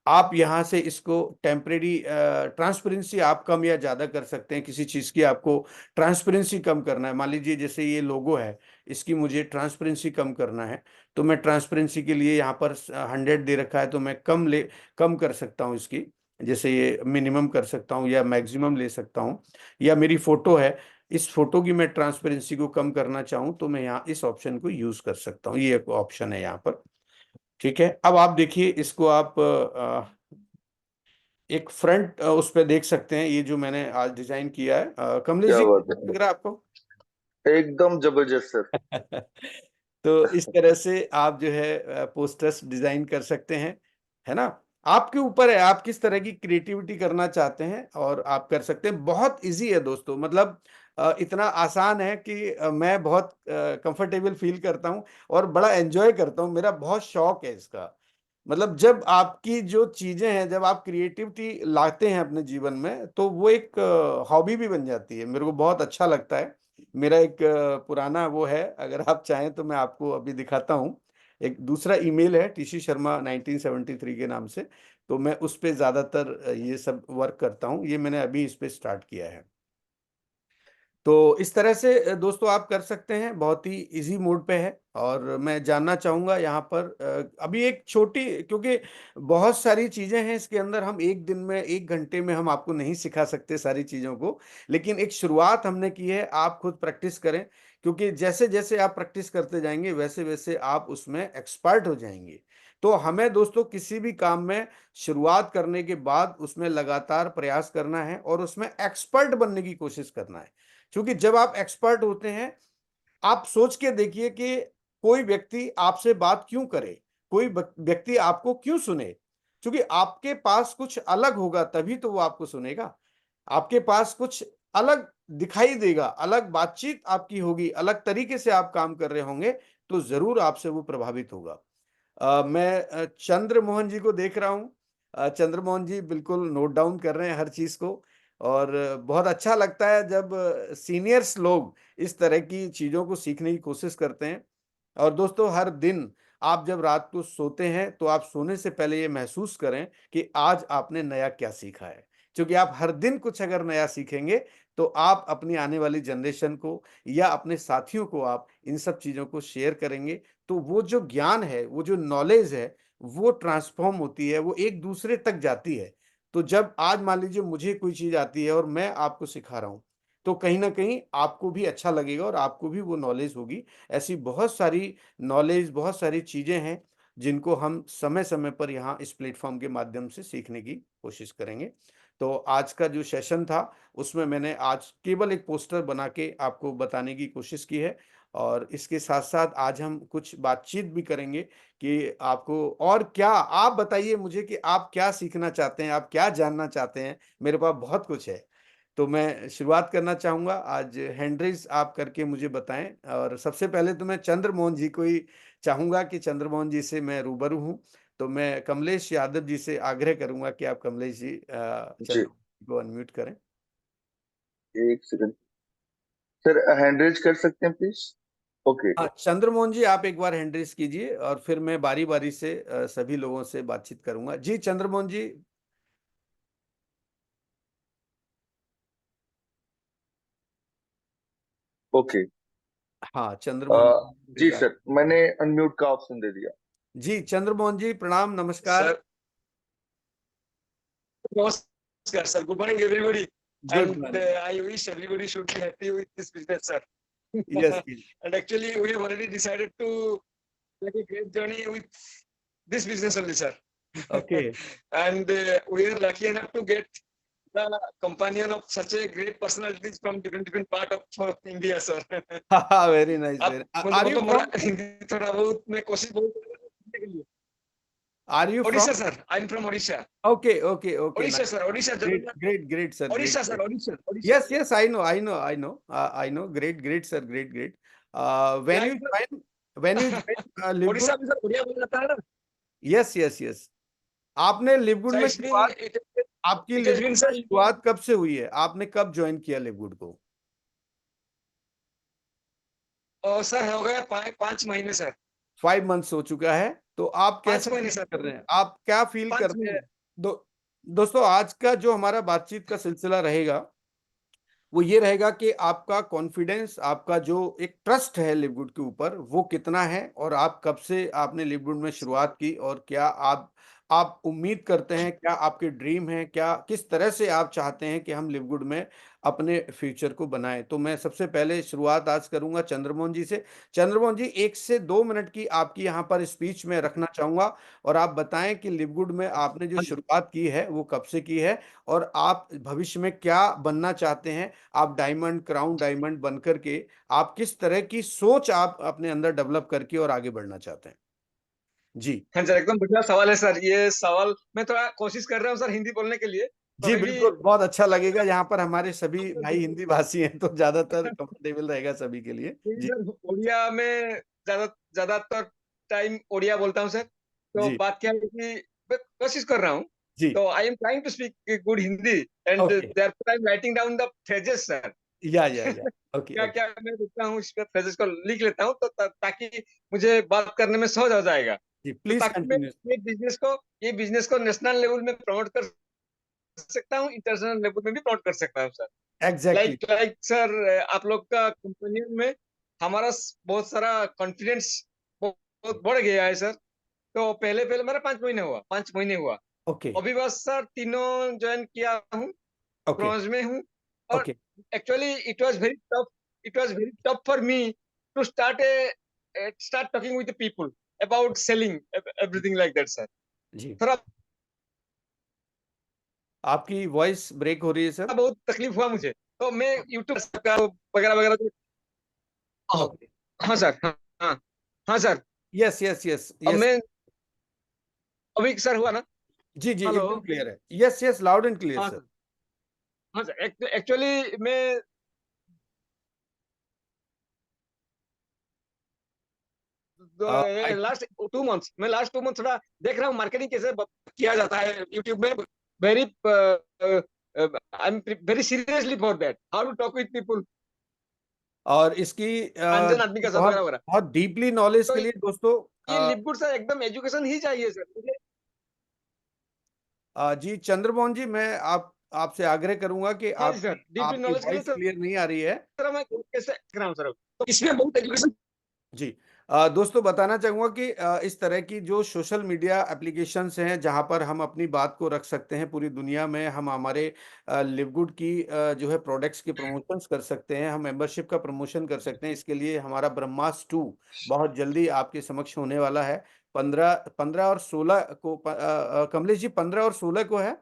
आप यहाँ से इसको टेम्परेरी ट्रांसपेरेंसी आप कम या ज़्यादा कर सकते हैं। किसी चीज़ की आपको ट्रांसपेरेंसी कम करना है, मान लीजिए जैसे ये लोगो है, इसकी मुझे ट्रांसपेरेंसी कम करना है, तो मैं ट्रांसपेरेंसी के लिए यहाँ पर 100 दे रखा है, तो मैं कम कर सकता हूँ इसकी। जैसे ये मिनिमम कर सकता हूँ या मैक्सिमम ले सकता हूँ। या मेरी फोटो है, इस फोटो की मैं ट्रांसपेरेंसी को कम करना चाहूँ, तो मैं यहाँ इस ऑप्शन को यूज कर सकता हूँ। ये एक ऑप्शन है यहाँ पर। ठीक है, अब आप देखिए इसको आप एक फ्रंट उस पर देख सकते हैं, ये जो मैंने आज डिजाइन किया है। कमलेश क्या जी, बात लग है, रहा है आपको? एकदम जबरदस्त सर। तो इस तरह से आप जो है पोस्टर्स डिजाइन कर सकते हैं, है ना। आपके ऊपर है, आप किस तरह की क्रिएटिविटी करना चाहते हैं, और आप कर सकते हैं। बहुत इजी है दोस्तों, मतलब इतना आसान है कि मैं बहुत कंफर्टेबल फील करता हूँ और बड़ा एंजॉय करता हूँ। मेरा बहुत शौक है इसका। मतलब जब आपकी जो चीजें हैं, जब आप क्रिएटिविटी लाते हैं अपने जीवन में, तो वो एक हॉबी भी बन जाती है। मेरे को बहुत अच्छा लगता है। मेरा एक पुराना वो है, अगर आप चाहें तो मैं आपको अभी दिखाता हूँ। एक दूसरा ईमेल है टीसी शर्मा 1973 के नाम से। तो मैं उस पे ज्यादातर ये सब वर्क करता हूँ। ये मैंने अभी इस पे स्टार्ट किया है। तो इस तरह से दोस्तों आप कर सकते हैं, बहुत ही इजी मोड पे है। और मैं जानना चाहूंगा यहाँ पर अभी एक छोटी, क्योंकि बहुत सारी चीजें हैं इसके अंदर, हम एक दिन में 1 घंटे में हम आपको नहीं सिखा सकते सारी चीजों को। लेकिन एक शुरुआत हमने की है, आप खुद प्रैक्टिस करें। क्योंकि जैसे जैसे आप प्रैक्टिस करते जाएंगे, वैसे वैसे आप उसमें एक्सपर्ट हो जाएंगे। तो हमें दोस्तों किसी भी काम में शुरुआत करने के बाद उसमें लगातार प्रयास करना है, और उसमें एक्सपर्ट बनने की कोशिश करना है। क्योंकि जब आप एक्सपर्ट होते हैं, आप सोच के देखिए कि कोई व्यक्ति आपसे बात क्यों करे, कोई व्यक्ति आपको क्यों सुने। क्योंकि आपके पास कुछ अलग होगा, तभी तो वो आपको सुनेगा। आपके पास कुछ अलग दिखाई देगा, अलग बातचीत आपकी होगी, अलग तरीके से आप काम कर रहे होंगे, तो जरूर आपसे वो प्रभावित होगा। मैं चंद्र मोहन जी को देख रहा हूँ। चंद्र मोहन जी बिल्कुल नोट डाउन कर रहे हैं हर चीज को। और बहुत अच्छा लगता है जब सीनियर्स लोग इस तरह की चीजों को सीखने की कोशिश करते हैं। और दोस्तों, हर दिन आप जब रात को सोते हैं, तो आप सोने से पहले ये महसूस करें कि आज आपने नया क्या सीखा है। क्योंकि आप हर दिन कुछ अगर नया सीखेंगे, तो आप अपनी आने वाली जनरेशन को या अपने साथियों को आप इन सब चीजों को शेयर करेंगे। तो वो जो ज्ञान है, वो जो नॉलेज है, वो ट्रांसफॉर्म होती है, वो एक दूसरे तक जाती है। तो जब आज मान लीजिए मुझे कोई चीज आती है और मैं आपको सिखा रहा हूं, तो कहीं ना कहीं आपको भी अच्छा लगेगा और आपको भी वो नॉलेज होगी। ऐसी बहुत सारी नॉलेज, बहुत सारी चीजें हैं जिनको हम समय समय पर यहाँ इस प्लेटफॉर्म के माध्यम से सीखने की कोशिश करेंगे। तो आज का जो सेशन था, उसमें मैंने आज केवल एक पोस्टर बना के आपको बताने की कोशिश की है। और इसके साथ साथ आज हम कुछ बातचीत भी करेंगे कि आपको और क्या, आप बताइए मुझे कि आप क्या सीखना चाहते हैं, आप क्या जानना चाहते हैं। मेरे पास बहुत कुछ है। तो मैं शुरुआत करना चाहूंगा, आज हैंड रेज आप करके मुझे बताएं। और सबसे पहले तो मैं चंद्रमोहन जी को ही चाहूंगा कि चंद्रमोहन जी से मैं रूबरू हूं। तो मैं कमलेश यादव जी से आग्रह करूंगा कि आप कमलेश जी जी, चंद्रमोहन को अनम्यूट करें। एक सेकंड सर, हैंड रेज कर सकते हैं प्लीज। ओके। हाँ, चंद्रमोहन जी आप एक बार हैंड रेस कीजिए और फिर मैं बारी बारी से सभी लोगों से बातचीत करूंगा। जी चंद्रमोहन जी। ओके। हाँ अ, चंद्रमोहन जी जी। सर, मैंने अनम्यूट का ऑप्शन दे दिया। जी चंद्रमोहन जी प्रणाम नमस्कार। सर नमस्कार sir, good morning everybody good and morning. I wish everybody should be happy with this business, sir. Yes And actually, we have already decided to make a great journey with this business only, sir. Okay. And we are lucky enough to get the companion of such a great personalities from different part of India, sir. हाँ वेरी नाइस आप वेरी। आर यू मतलब फ्रॉम? मेरा हिंदी थोड़ा बहुत मैं कोशिश बहुत करने के लिए। Are you Odisha from? Sir, I am from Odisha. Okay okay okay Odisha nice. Sir, Odisha great Jagannath. Great great sir great Odisha great. Sir, Odisha, Odisha. Yes, yes, I know. Great, great, sir. Great, great. When क्या you इधर join, when you join Livegood, Odisha में सर बढ़िया बोला जाता है ना। yes, yes, yes. आपने लिवगुड So में it's been शुरुआत, आपकी it has been लिवगुड में sir शुरुआत कब से हुई है? आपने कब ज्वाइन किया लिवगुड को? सर हो गया 5 महीने सर। 5 मंथ्स हो चुका है। तो आप पांच कैसा महीने फील सर कर रहे हैं? आप क्या फील कर पांच रहे हैं? महीने दो दोस्तों आज का जो हमारा बातचीत का सिलसिला रहेगा वो ये रहेगा कि आपका कॉन्फिडेंस, आपका जो एक ट्रस्ट है लिवगुड के ऊपर वो कितना है और आप कब से आपने लिवगुड में शुरुआत की और क्या आप उम्मीद करते हैं, क्या आपके ड्रीम है, क्या किस तरह से आप चाहते हैं कि हम लिवगुड में अपने फ्यूचर को बनाएं। तो मैं सबसे पहले शुरुआत आज करूंगा चंद्रमोहन जी से। चंद्रमोहन जी 1 से 2 मिनट की आपकी यहाँ पर स्पीच में रखना चाहूंगा और आप बताएं कि लिवगुड में आपने जो शुरुआत की है वो कब से की है और आप भविष्य में क्या बनना चाहते हैं। आप डायमंड, क्राउन डायमंड बनकर के आप किस तरह की सोच आप अपने अंदर डेवलप करके और आगे बढ़ना चाहते हैं? जी। हाँ सर, एकदम बढ़िया सवाल है सर। ये सवाल मैं थोड़ा कोशिश कर रहा हूँ सर हिंदी बोलने के लिए, तो जी अभी भी बिल्कुल, बहुत अच्छा लगेगा। यहाँ पर हमारे सभी भाई हिंदी भाषी हैं तो ज्यादातर कंफर्टेबल रहेगा सभी के लिए। जी सर उड़िया में ज्यादा ज्यादातर टाइम उड़िया बोलता हूँ सर। तो जी बात क्या है कि मैं कोशिश कर रहा हूँ। जी। तो I am trying to speak good Hindi and okay. Therefore I am writing down the phrases sir. या ओके क्या ओके। क्या मैं लिखता हूँ, इस पे फ्रेजेस को लिख लेता हूँ, तो ताकि मुझे बात करने में सहज हो जाएगा। जी तो प्लीज ताकि मैं कंटिन्यू। ये बिजनेस को नेशनल लेवल में प्रमोट कर सकता हूँ, इंटरनेशनल लेवल में भी प्रमोट कर सकता हूँ sir. Exactly. Like like sir, आप लोग का कंपनी में हमारा बहुत सारा कॉन्फिडेंस बहुत बढ़ गया है सर। तो पहले पहले मेरा 5 महीने हुआ। ओके अभी बस सर तीनों ज्वाइन किया हूँ, ओके ब्रॉन्ज में हूँ। और okay. Actually it was very tough for me to start talking with people about selling everything like that sir. जी थोड़ा आपकी वॉइस ब्रेक हो रही है सर। बहुत तकलीफ हुआ मुझे। तो मैं यूट्यूब का वगैरह वगैरह। ओके। हाँ सर, हाँ हाँ हाँ सर। यस यस यस अब यस। मैं अभी सर हुआ ना। जी जी हेलो। एकदम क्लियर है। Yes yes loud and clear हाँ सर। सर, हाँ सर, एक्चुअली मैं आई लास्ट 2 मंथ्स थोड़ा देख रहा हूँ मार्केटिंग कैसे किया जाता है यूट्यूब में। Very I am very seriously for that, how to talk with people, और इसकी अनजान आदमी का साथ बहुत वगैरह वगैरह। बहुत डीपली नॉलेज तो के लिए दोस्तों ये लिपगुड सर एकदम एजुकेशन ही चाहिए सर मुझे। जी चंद्रमोहन जी मैं आपसे आग्रह करूंगा कि हाँ जी आप सर, डीपली आपकी नॉलेज के लिए वॉइस क्लियर नहीं आ रही है। सर मैं कैसे कर रहा हूँ सर, तो इसमें बहुत एजुकेशन। जी दोस्तों बताना चाहूंगा कि इस तरह की जो सोशल मीडिया एप्लीकेशंस हैं जहां पर हम अपनी बात को रख सकते हैं पूरी दुनिया में, हम हमारे लिवगुड की जो है प्रोडक्ट्स की प्रमोशंस कर सकते हैं, हम मेंबरशिप का प्रमोशन कर सकते हैं। इसके लिए हमारा ब्रह्मास्त्र 2 बहुत जल्दी आपके समक्ष होने वाला है। 15 और 16 को कमलेश जी 15 और 16 को है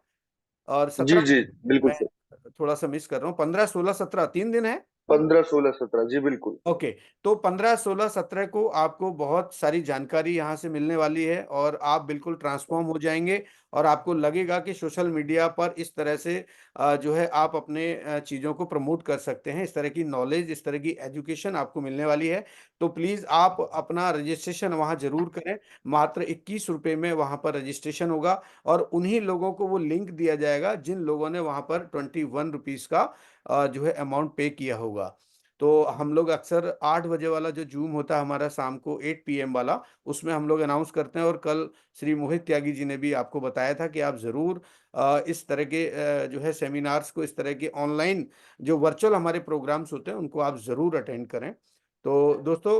और जी 17 जी बिल्कुल मैं सर। थोड़ा सा मिस कर रहा हूँ। 15, 16, 17 3 दिन है। 15, 16, 17 जी बिल्कुल। ओके। तो 15, 16, 17 को आपको बहुत सारी जानकारी यहाँ से मिलने वाली है और आप बिल्कुल ट्रांसफॉर्म हो जाएंगे और आपको लगेगा कि सोशल मीडिया पर इस तरह से जो है आप अपने चीज़ों को प्रमोट कर सकते हैं। इस तरह की नॉलेज, इस तरह की एजुकेशन आपको मिलने वाली है। तो प्लीज़ आप अपना रजिस्ट्रेशन वहाँ जरूर करें। मात्र 21 रुपये में वहाँ पर रजिस्ट्रेशन होगा और उन्हीं लोगों को वो लिंक दिया जाएगा जिन लोगों ने वहाँ पर 21 रुपीज़ का जो है अमाउंट पे किया होगा। तो हम लोग अक्सर 8 बजे वाला जो जूम होता है हमारा शाम को 8 PM वाला, उसमें हम लोग अनाउंस करते हैं। और कल श्री मोहित त्यागी जी ने भी आपको बताया था कि आप ज़रूर इस तरह के जो है सेमिनार्स को, इस तरह के ऑनलाइन जो वर्चुअल हमारे प्रोग्राम्स होते हैं उनको आप ज़रूर अटेंड करें। तो दोस्तों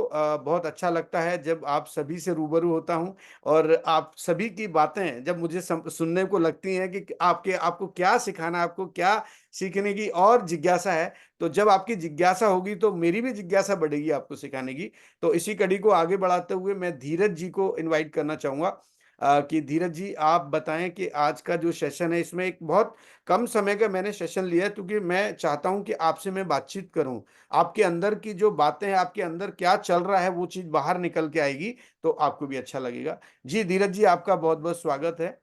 बहुत अच्छा लगता है जब आप सभी से रूबरू होता हूं, और आप सभी की बातें जब मुझे सुनने को लगती हैं कि आपको क्या सिखाना है, आपको क्या सीखने की और जिज्ञासा है। तो जब आपकी जिज्ञासा होगी तो मेरी भी जिज्ञासा बढ़ेगी आपको सिखाने की। तो इसी कड़ी को आगे बढ़ाते हुए मैं धीरज जी को इनवाइट करना चाहूंगा कि धीरज जी आप बताएं कि आज का जो सेशन है, इसमें एक बहुत कम समय का मैंने सेशन लिया है, क्योंकि मैं चाहता हूं कि आपसे मैं बातचीत करूं। आपके अंदर की जो बातें हैं, आपके अंदर क्या चल रहा है, वो चीज बाहर निकल के आएगी तो आपको भी अच्छा लगेगा। जी धीरज जी, आपका बहुत बहुत स्वागत है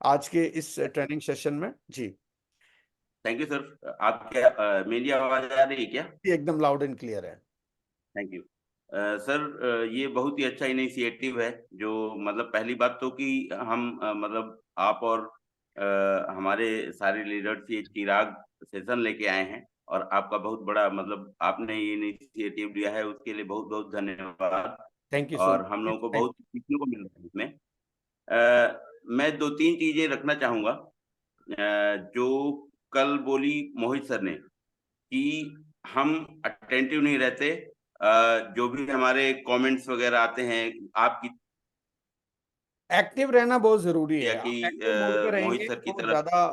आज के इस ट्रेनिंग सेशन में जी। Thank you sir. आप क्या मेरी आवाज आ रही है क्या? ये एकदम लाउड एंड क्लियर है। Thank you sir. ये बहुत ही अच्छा इनिशिएटिव है। जो मतलब पहली बात तो कि हम मतलब आप और हमारे सारे लीडर्स ये चिराग सेशन लेके आए हैं, और आपका बहुत बड़ा मतलब आपने ये इनिशिएटिव लिया है, उसके लिए बहुत बहुत धन्यवाद। थैंक यू सो और हम लोगों को मच। बहुत सीखने को मिल रहा है इसमें। मैं दो तीन चीजें रखना चाहूंगा जो कल बोली मोहित सर ने कि हम अटेंटिव नहीं रहते। जो भी हमारे कमेंट्स वगैरह आते हैं आपकी एक्टिव रहना बहुत जरूरी या है। कि आप एक्टिव मोड पे रहेंगे मोहित सर की तो तरफ। ज्यादा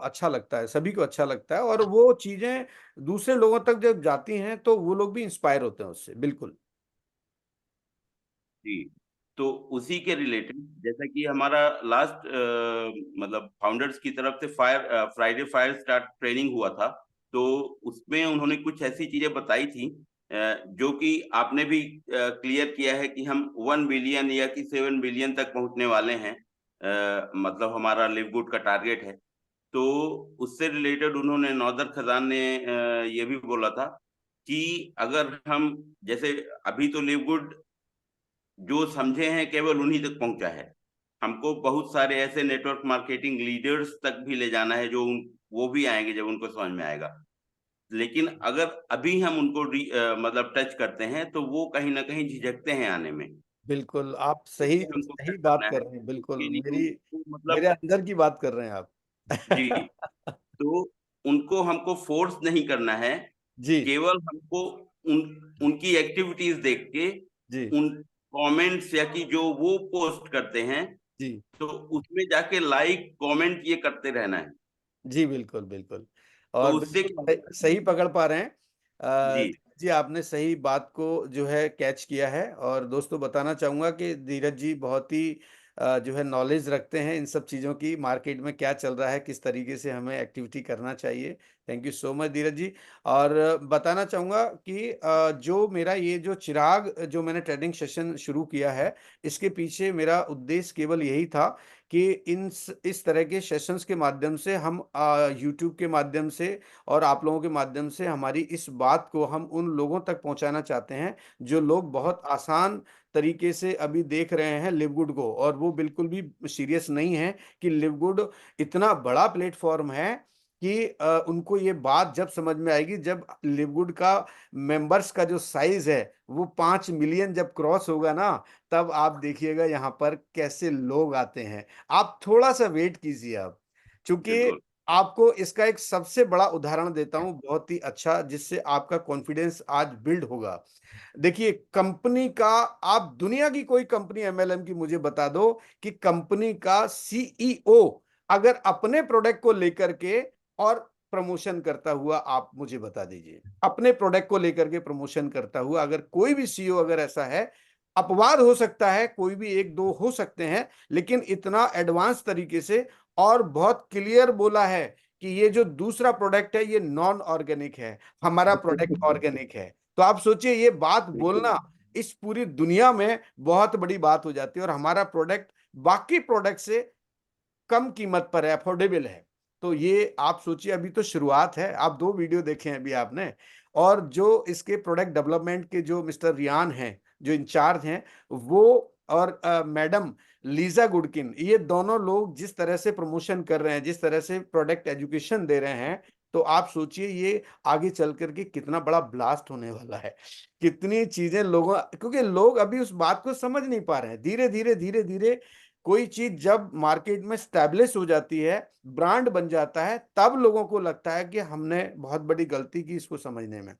अच्छा लगता है, सभी को अच्छा लगता है, और वो चीजें दूसरे लोगों तक जब जाती हैं तो वो लोग भी इंस्पायर होते हैं उससे। बिल्कुल जी, तो उसी के रिलेटेड जैसा कि हमारा लास्ट मतलब फाउंडर्स की तरफ से फ्राइडे फायर स्टार्ट ट्रेनिंग हुआ था, तो उसमें उन्होंने कुछ ऐसी चीजें बताई थी जो कि आपने भी क्लियर किया है कि हम 1 बिलियन या कि 7 बिलियन तक पहुंचने वाले हैं। मतलब हमारा लिव गुड का टारगेट है। तो उससे रिलेटेड उन्होंने नौदर खजान ने ये भी बोला था कि अगर हम जैसे अभी तो लिव गुड जो समझे हैं केवल उन्हीं तक पहुंचा है। हमको बहुत सारे ऐसे नेटवर्क मार्केटिंग लीडर्स तक भी ले जाना है जो वो भी आएंगे जब उनको समझ में आएगा। लेकिन अगर अभी हम उनको मतलब टच करते हैं तो वो कहीं ना कहीं झिझकते हैं आने में। बिल्कुल आप सही इसलिए हमको क्या सही बात करना कर है रहे हैं। बिल्कुल कि मेरी उनको मेरे मतलब अंदर की बात कर रहे हैं जी, आप। तो उनको हमको फोर्स नहीं करना है। जी केवल हमको उन उनकी एक्टिविटीज देख के जी उन कमेंट्स या कि जो वो पोस्ट करते हैं जी तो उसमें जाके लाइक कमेंट ये करते रहना है। जी बिल्कुल बिल्कुल। तो और उससे बिल्कुल क्या होगा सही पकड़ पा रहे हैं। जी जी आपने सही बात को जो है कैच किया है। और दोस्तों बताना चाहूंगा कि धीरज जी बहुत ही जो है नॉलेज रखते हैं इन सब चीज़ों की, मार्केट में क्या चल रहा है, किस तरीके से हमें एक्टिविटी करना चाहिए। थैंक यू सो मच धीरज जी। और बताना चाहूंगा कि जो मेरा ये जो चिराग जो मैंने ट्रेडिंग सेशन शुरू किया है, इसके पीछे मेरा उद्देश्य केवल यही था कि इस तरह के सेशंस के माध्यम से हम यूट्यूब के माध्यम से और आप लोगों के माध्यम से हमारी इस बात को हम उन लोगों तक पहुंचाना चाहते हैं जो लोग बहुत आसान तरीके से अभी देख रहे हैं लिवगुड को, और वो बिल्कुल भी सीरियस नहीं है कि लिवगुड इतना बड़ा प्लेटफॉर्म है कि उनको ये बात जब समझ में आएगी जब लिवगुड का मेंबर्स का जो साइज है वो 5 मिलियन जब क्रॉस होगा ना, तब आप देखिएगा यहाँ पर कैसे लोग आते हैं। आप थोड़ा सा वेट कीजिए आप, क्योंकि बिल्कुल आपको इसका एक सबसे बड़ा उदाहरण देता हूं बहुत ही अच्छा, जिससे आपका कॉन्फिडेंस आज बिल्ड होगा। देखिए कंपनी का, आप दुनिया की कोई कंपनी एमएलएम की मुझे बता दो कि कंपनी का सीईओ अगर अपने प्रोडक्ट को लेकर के और प्रमोशन करता हुआ, आप मुझे बता दीजिए अपने प्रोडक्ट को लेकर के प्रमोशन करता हुआ अगर कोई भी सीईओ अगर ऐसा है। अपवाद हो सकता है, कोई भी एक दो हो सकते हैं, लेकिन इतना एडवांस तरीके से और बहुत क्लियर बोला है कि ये जो दूसरा प्रोडक्ट है ये नॉन ऑर्गेनिक है, हमारा प्रोडक्ट ऑर्गेनिक है। तो आप सोचिए ये बात बोलना इस पूरी दुनिया में बहुत बड़ी बात हो जाती है, और हमारा प्रोडक्ट बाकी प्रोडक्ट से कम कीमत पर है, अफोर्डेबल है। तो ये आप सोचिए, अभी तो शुरुआत है। आप 2 वीडियो देखे हैं अभी आपने, और जो इसके प्रोडक्ट डेवलपमेंट के जो मिस्टर रियान हैं जो इंचार्ज हैं, वो और मैडम लीजा गुडकिन, ये दोनों लोग जिस तरह से प्रमोशन कर रहे हैं, जिस तरह से प्रोडक्ट एजुकेशन दे रहे हैं, तो आप सोचिए ये आगे चल करके कितना बड़ा ब्लास्ट होने वाला है, कितनी चीजें लोगों, क्योंकि लोग अभी उस बात को समझ नहीं पा रहे हैं। धीरे धीरे धीरे धीरे कोई चीज जब मार्केट में स्टैब्लिश हो जाती है, ब्रांड बन जाता है, तब लोगों को लगता है कि हमने बहुत बड़ी गलती की इसको समझने में।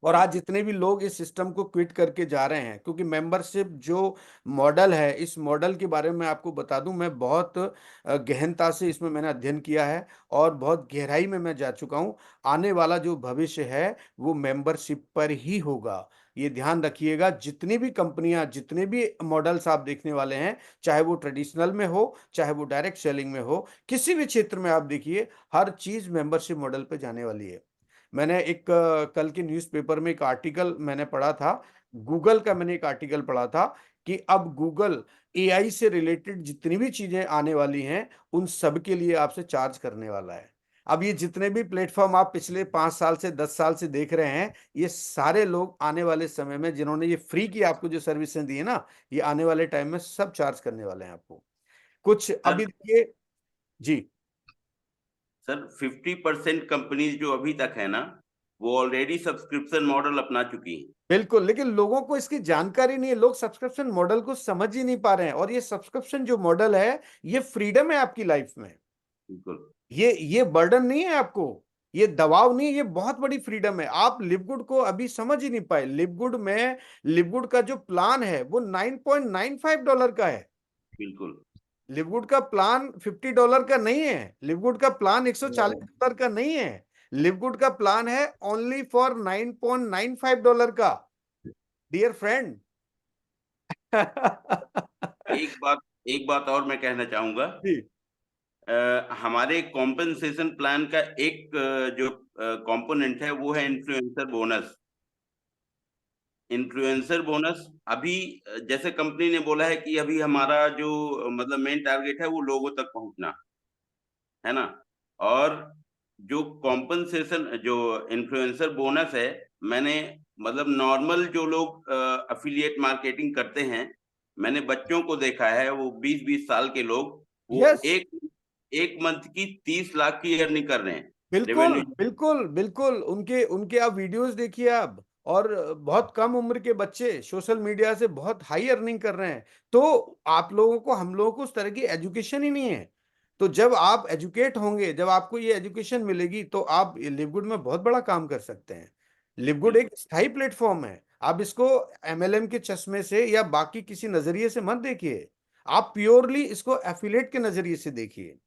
और आज जितने भी लोग इस सिस्टम को क्विट करके जा रहे हैं, क्योंकि मेंबरशिप जो मॉडल है, इस मॉडल के बारे में आपको बता दूं, मैं बहुत गहनता से इसमें मैंने अध्ययन किया है और बहुत गहराई में मैं जा चुका हूं। आने वाला जो भविष्य है वो मेंबरशिप पर ही होगा। ये ध्यान रखिएगा, जितनी भी कंपनियां, जितने भी मॉडल्स आप देखने वाले हैं, चाहे वो ट्रेडिशनल में हो, चाहे वो डायरेक्ट सेलिंग में हो, किसी भी क्षेत्र में आप देखिए, हर चीज मेंबरशिप मॉडल पे जाने वाली है। मैंने एक कल के न्यूज़पेपर में एक आर्टिकल मैंने पढ़ा था, गूगल का मैंने एक आर्टिकल पढ़ा था कि अब गूगल एआई से रिलेटेड जितनी भी चीजें आने वाली हैं उन सब के लिए आपसे चार्ज करने वाला है। अब ये जितने भी प्लेटफॉर्म आप पिछले 5 साल से 10 साल से देख रहे हैं, ये सारे लोग आने वाले समय में, जिन्होंने ये फ्री की आपको जो सर्विसें दी है ना, ये आने वाले टाइम में सब चार्ज करने वाले हैं आपको। कुछ सर अभी देखिए जी। सर 50% कंपनीज जो अभी तक है ना, वो ऑलरेडी सब्सक्रिप्शन मॉडल अपना चुकी हैं। बिल्कुल, लेकिन लोगों को इसकी जानकारी नहीं है, लोग सब्सक्रिप्शन मॉडल को समझ ही नहीं पा रहे हैं। और ये सब्सक्रिप्शन जो मॉडल है, ये फ्रीडम है आपकी लाइफ में, बिल्कुल ये बर्डन नहीं है आपको, ये दबाव नहीं है, ये बहुत बड़ी फ्रीडम है। आप लिवगुड को अभी समझ ही नहीं पाए। लिवगुड का जो प्लान है वो $9.95 का है। बिल्कुल। लिवगुड का प्लान $50 का नहीं है, लिवगुड का प्लान $140 का नहीं है, लिवगुड का प्लान है ओनली फॉर $9.95 का, डियर फ्रेंड। एक बात और मैं कहना चाहूंगा। जी हमारे कॉम्पेंसेशन प्लान का एक जो कंपोनेंट है वो है इन्फ्लुएंसर बोनस। इन्फ्लुएंसर बोनस अभी जैसे कंपनी ने बोला है कि अभी हमारा जो मतलब मेन टारगेट है वो लोगों तक पहुंचना है ना। और जो कॉम्पेंसेशन जो इन्फ्लुएंसर बोनस है, मैंने मतलब नॉर्मल जो लोग अफिलिएट मार्केटिंग करते हैं, मैंने बच्चों को देखा है, वो 20-20 साल के लोग, वो यस, एक मंथ की 30 लाख की अर्निंग कर रहे हैं बिल्कुल रेवेन्यू। बिल्कुल बिल्कुल। उनके उनके आप वीडियोस देखिए आप, और बहुत कम उम्र के बच्चे सोशल मीडिया से बहुत हाई अर्निंग कर रहे हैं। तो आप लोगों को, हम लोगों को उस तरह की एजुकेशन ही नहीं है। तो जब आप एजुकेट होंगे, जब आपको ये एजुकेशन मिलेगी, तो आप लिवगुड में बहुत बड़ा काम कर सकते हैं। लिवगुड एक बिल्कुल स्थायी प्लेटफॉर्म है। आप इसको एमएलएम के चश्मे से या बाकी किसी नजरिए से मत देखिए, आप प्योरली इसको एफिलेट के नजरिए से देखिए।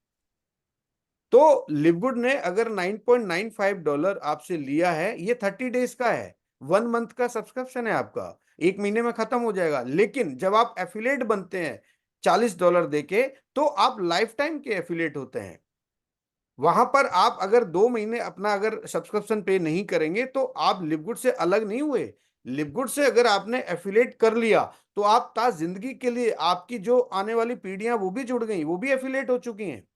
तो लिवगुड ने अगर $9.95 आपसे लिया है, ये 30 डेज का है, 1 मंथ का सब्सक्रिप्शन है आपका, 1 महीने में खत्म हो जाएगा। लेकिन जब आप एफिलेट बनते हैं $40 देके, तो आप लाइफ टाइम के एफिलेट होते हैं। वहां पर आप अगर 2 महीने अपना अगर सब्सक्रिप्शन पे नहीं करेंगे, तो आप लिवगुड से अलग नहीं हुए। लिवगुड से अगर आपने एफिलेट कर लिया, तो आप ता जिंदगी के लिए, आपकी जो आने वाली पीढ़ियां वो भी जुड़ गई, वो भी एफिलेट हो चुकी हैं।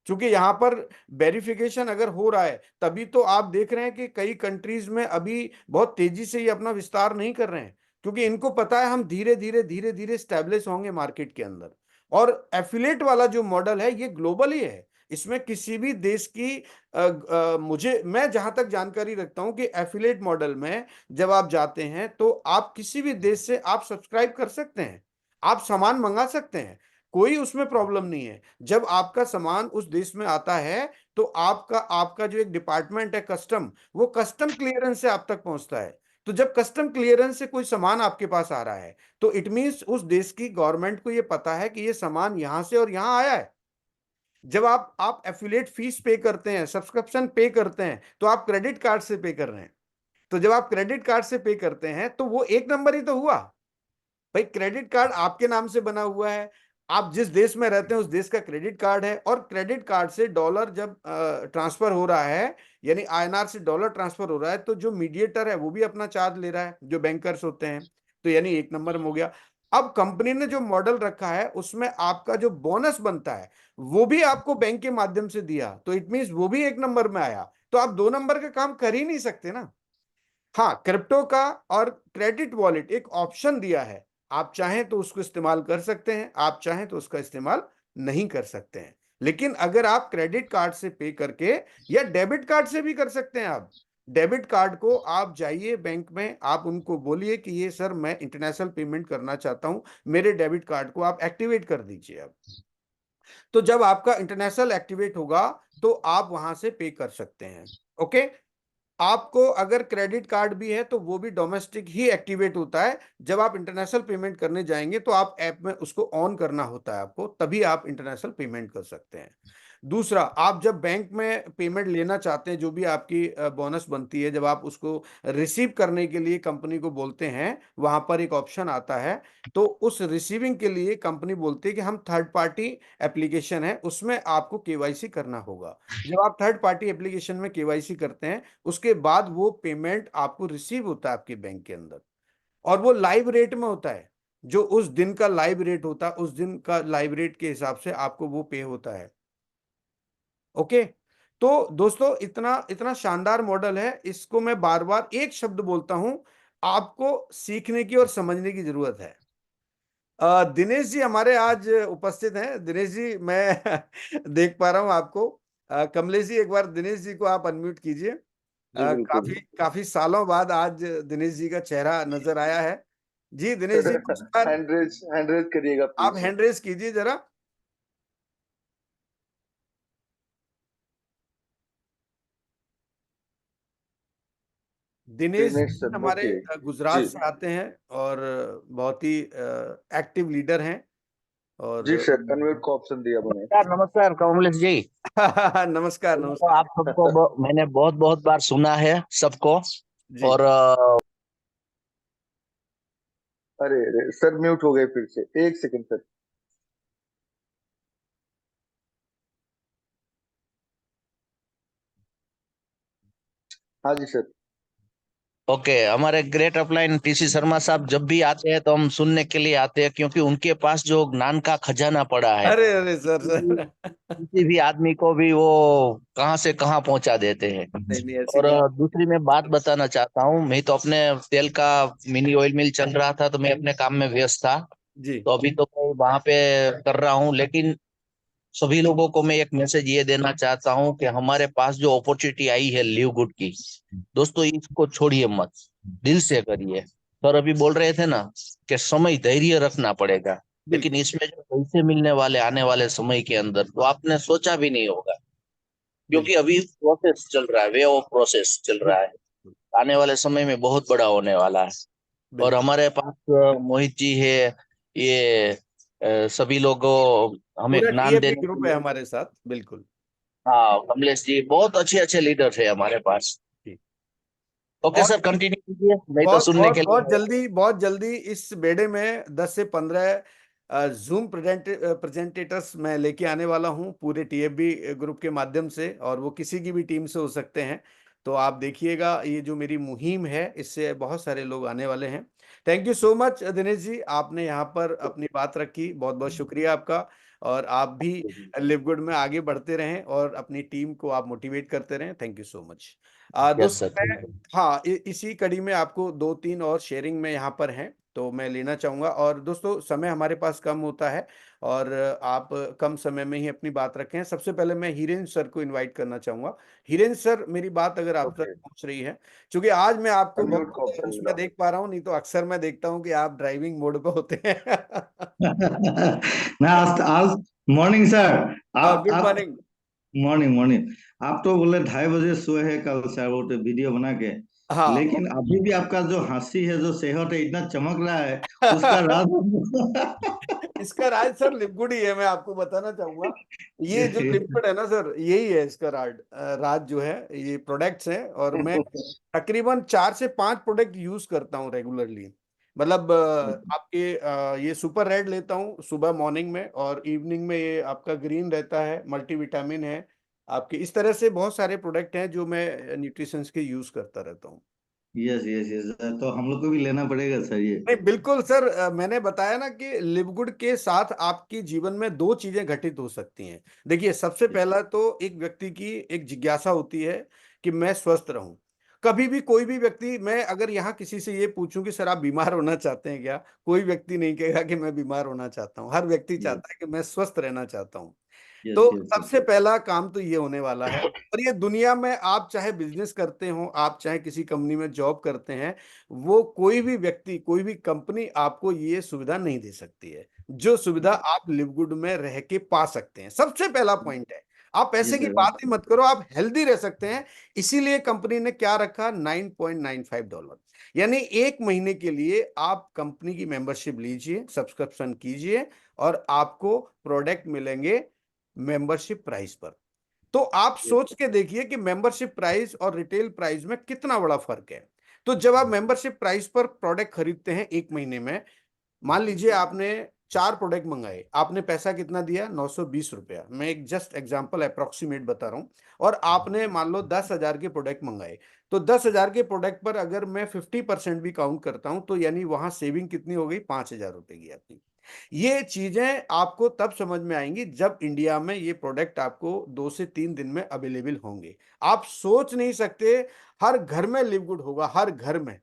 क्योंकि यहाँ पर वेरिफिकेशन अगर हो रहा है, तभी तो आप देख रहे हैं कि कई कंट्रीज में अभी बहुत तेजी से ये अपना विस्तार नहीं कर रहे हैं, क्योंकि इनको पता है हम धीरे धीरे धीरे धीरे स्टैब्लिश होंगे मार्केट के अंदर। और एफिलेट वाला जो मॉडल है ये ग्लोबल ही है, इसमें किसी भी देश की मैं जहां तक जानकारी रखता हूं कि एफिलेट मॉडल में जब आप जाते हैं, तो आप किसी भी देश से आप सब्सक्राइब कर सकते हैं, आप सामान मंगा सकते हैं, कोई उसमें प्रॉब्लम नहीं है। जब आपका सामान उस देश में आता है, तो आपका आपका जो एक डिपार्टमेंट है कस्टम, वो कस्टम क्लियरेंस से आप तक पहुंचता है। तो जब कस्टम क्लियरेंस से कोई सामान आपके पास आ रहा है, तो इट मींस उस देश की गवर्नमेंट को ये पता है कि ये सामान यहां से और यहां आया है। जब आप एफिलिएट फीस पे करते हैं, सब्सक्रिप्शन पे करते हैं, तो आप क्रेडिट कार्ड से पे कर रहे हैं। तो जब आप क्रेडिट कार्ड से पे करते हैं, तो वो एक नंबर ही तो हुआ। भाई क्रेडिट कार्ड आपके नाम से बना हुआ है, आप जिस देश में रहते हैं उस देश का क्रेडिट कार्ड है, और क्रेडिट कार्ड से डॉलर जब ट्रांसफर हो रहा है, यानी आईएनआर से डॉलर ट्रांसफर हो रहा है, तो जो मीडिएटर है वो भी अपना चार्ज ले रहा है, जो बैंकर्स होते हैं। तो यानी एक नंबर में हो गया। अब कंपनी ने जो मॉडल रखा है, उसमें आपका जो बोनस बनता है वो भी आपको बैंक के माध्यम से दिया, तो इट मीन्स वो भी एक नंबर में आया। तो आप 2 नंबर का काम कर ही नहीं सकते ना। हाँ, क्रिप्टो का और क्रेडिट वॉलेट एक ऑप्शन दिया है, आप चाहें तो उसको इस्तेमाल कर सकते हैं, आप चाहें तो उसका इस्तेमाल नहीं कर सकते हैं। लेकिन अगर आप क्रेडिट कार्ड से पे करके या डेबिट कार्ड से भी कर सकते हैं। आप डेबिट कार्ड को आप जाइए बैंक में, आप उनको बोलिए कि ये सर मैं इंटरनेशनल पेमेंट करना चाहता हूं, मेरे डेबिट कार्ड को आप एक्टिवेट कर दीजिए। आप तो जब आपका इंटरनेशनल एक्टिवेट होगा तो आप वहां से पे कर सकते हैं। ओके। आपको अगर क्रेडिट कार्ड भी है तो वो भी डोमेस्टिक ही एक्टिवेट होता है। जब आप इंटरनेशनल पेमेंट करने जाएंगे तो आप ऐप में उसको ऑन करना होता है आपको, तभी आप इंटरनेशनल पेमेंट कर सकते हैं। दूसरा, आप जब बैंक में पेमेंट लेना चाहते हैं, जो भी आपकी बोनस बनती है, जब आप उसको रिसीव करने के लिए कंपनी को बोलते हैं, वहां पर एक ऑप्शन आता है। तो उस रिसीविंग के लिए कंपनी बोलती है कि हम थर्ड पार्टी एप्लीकेशन है, उसमें आपको केवाईसी करना होगा। जब आप थर्ड पार्टी एप्लीकेशन में केवाईसी करते हैं, उसके बाद वो पेमेंट आपको रिसीव होता है आपके बैंक के अंदर, और वो लाइव रेट में होता है। जो उस दिन का लाइव रेट होता है, उस दिन का लाइव रेट के हिसाब से आपको वो पे होता है। ओके। तो दोस्तों, इतना इतना शानदार मॉडल है, इसको मैं बार बार एक शब्द बोलता हूं, आपको सीखने की और समझने की जरूरत है। दिनेश जी हमारे आज उपस्थित हैं। दिनेश जी, मैं देख पा रहा हूं आपको। कमलेश जी, एक बार दिनेश जी को आप अनम्यूट कीजिए। जी बिल्कुल। काफी काफी सालों बाद आज दिनेश जी का चेहरा नजर आया है। जी दिनेश जी नमस्कार। हैंड रेज करिएगा आप प्लीज। हैंड रेस कीजिए जरा। दिनेश दिनेश जी सर, हमारे ओके। गुजरात जी से आते हैं और बहुत ही एक्टिव लीडर हैं। जी और सर, अनम्यूट का ऑप्शन दिया मैंने। नमस्कार नमस्कार कमलेश जी। नमस्कार तो नमस्कार। आप सबको मैंने बहुत बहुत बार सुना है सबको। जी और अरे अरे सर, म्यूट हो गए फिर से, एक सेकंड सर। हाँ जी सर। ओके, हमारे ग्रेट अपलाइन टीसी शर्मा साहब जब भी आते हैं तो हम सुनने के लिए आते हैं, क्योंकि उनके पास जो ज्ञान का खजाना पड़ा है, अरे अरे सर किसी सर। किसी भी आदमी को भी वो कहाँ से कहाँ पहुंचा देते हैं। नहीं नहीं, ऐसी और बात। दूसरी मैं बात बताना चाहता हूँ, मैं तो अपने तेल का मिनी ऑयल मिल चल रहा था तो मैं अपने काम में व्यस्त था। जी तो अभी तो मैं वहां पे कर रहा हूँ, लेकिन सभी लोगों को मैं एक मैसेज ये देना चाहता हूँ कि हमारे पास जो अपॉर्चुनिटी आई है लिव गुड की, दोस्तों इसको छोड़िए मत, दिल से करिए। सर अभी बोल रहे थे ना कि समय धैर्य रखना पड़ेगा, लेकिन बिल्कुल इसमें जो पैसे मिलने वाले आने वाले समय के अंदर तो आपने सोचा भी नहीं होगा, क्योंकि बिल्कुल अभी प्रोसेस चल रहा है, वे ऑफ प्रोसेस चल रहा है। बिल्कुल आने वाले समय में बहुत बड़ा होने वाला है। और बिल्कुल। हमारे पास मोहित जी है, ये सभी लोगों हमें पूरा ज्ञान टीएफबी देने के ग्रुप है लिए। हमारे साथ। बिल्कुल। हाँ कमलेश जी, बहुत अच्छे अच्छे लीडर थे हमारे पास। जी। ओके और सर, कंटिन्यू कीजिए, नहीं तो बहुत सुनने बहुत के बहुत लिए। जल्दी, बहुत जल्दी इस बेड़े में 10 से 15 जूम प्रेजेंटेटर्स मैं लेके आने वाला हूं पूरे टीएफबी ग्रुप के माध्यम से, और वो किसी की भी टीम से हो सकते हैं। तो आप देखिएगा, ये जो मेरी मुहिम है इससे बहुत सारे लोग आने वाले हैं। Thank you so much Dinesh ji, आपने यहाँ पर अपनी बात रखी, बहुत बहुत शुक्रिया आपका। और आप भी लिवगुड में आगे बढ़ते रहें और अपनी टीम को आप मोटिवेट करते रहें। Thank you so much. Yes दोस्तों सर, मैं, थैंक यू। हाँ, इसी कड़ी में आपको दो तीन और शेयरिंग में यहाँ पर हैं तो मैं लेना चाहूंगा। और दोस्तों, समय हमारे पास कम होता है और आप कम समय में ही अपनी बात रखें। सबसे पहले मैं हिरेंद्र सर को इनवाइट करना चाहूंगा। हिरेंद्र सर, मेरी बात अगर आप तक ओके, पहुंच रही है, क्योंकि आज मैं आपको अनम्यूट का बहुत ऑप्शन उसमें मिला। देख पा रहा हूँ, नहीं तो अक्सर मैं देखता हूँ कि आप ड्राइविंग मोड पे होते हैं। ना आज मॉर्निंग सर। गुड आप मॉर्निंग। Morning morning. आप तो बोले 2:30 बजे सोए हैं कल सर, वो तो वीडियो बना के। हाँ। लेकिन अभी भी आपका जो हंसी है, जो सेहत है, इतना चमक रहा है, उसका राज। इसका राज सर लिक्विड ही है, मैं आपको बताना चाहूंगा। ये जो लिक्विड है ना सर, यही है इसका राज। राज जो है, ये प्रोडक्ट्स हैं, और मैं तकरीबन 4 से 5 प्रोडक्ट यूज करता हूँ रेगुलरली। मतलब आपके ये सुपर रेड लेता हूँ सुबह मॉर्निंग में, और इवनिंग में ये आपका ग्रीन रहता है, मल्टीविटामिन है आपके। इस तरह से बहुत सारे प्रोडक्ट हैं जो मैं न्यूट्रिशंस के यूज करता रहता हूँ। यस यस यस, तो हम लोग को भी लेना पड़ेगा सर ये। नहीं बिल्कुल सर, मैंने बताया ना कि लिवगुड के साथ आपकी जीवन में दो चीजें घटित हो सकती हैं। देखिए, सबसे पहला तो एक व्यक्ति की एक जिज्ञासा होती है कि मैं स्वस्थ रहूं। कभी भी कोई भी व्यक्ति, मैं अगर यहाँ किसी से ये पूछूं कि सर आप बीमार होना चाहते हैं क्या, कोई व्यक्ति नहीं कहेगा कि मैं बीमार होना चाहता हूँ। हर व्यक्ति चाहता है कि मैं स्वस्थ रहना चाहता हूँ। यस तो यस यस सबसे पहला काम तो ये होने वाला है। और ये दुनिया में आप चाहे बिजनेस करते हो, आप चाहे किसी कंपनी में जॉब करते हैं, वो कोई भी व्यक्ति, कोई भी कंपनी आपको ये सुविधा नहीं दे सकती है जो सुविधा आप लिवगुड में रह के पा सकते हैं। सबसे पहला पॉइंट है, आप पैसे यस की सर। बात ही मत करो, आप हेल्दी रह सकते हैं। इसीलिए कंपनी ने क्या रखा, $9.95, यानी 1 महीने के लिए आप कंपनी की मेंबरशिप लीजिए, सब्सक्रिप्शन कीजिए और आपको प्रोडक्ट मिलेंगे मेंबरशिप प्राइस पर। तो आप सोच के देखिए कि मेंबरशिप प्राइस और रिटेल प्राइस में कितना बड़ा फर्क है। तो जब आप मेंबरशिप प्राइस पर प्रोडक्ट खरीदते हैं 1 महीने में, मान लीजिए आपने 4 प्रोडक्ट मंगाए, आपने पैसा कितना दिया, ₹920। मैं एक जस्ट एग्जांपल अप्रोक्सीमेट बता रहा हूं। और आपने मान लो 10,000 के प्रोडक्ट मंगाए, तो 10,000 के प्रोडक्ट पर अगर मैं 50% भी काउंट करता हूं तो यानी वहां सेविंग कितनी हो गई, ₹5,000 की आपकी। ये चीजें आपको तब समझ में आएंगी जब इंडिया में ये प्रोडक्ट आपको 2 से 3 दिन में अवेलेबल होंगे। आप सोच नहीं सकते, हर घर में लिवगुड होगा, हर घर में।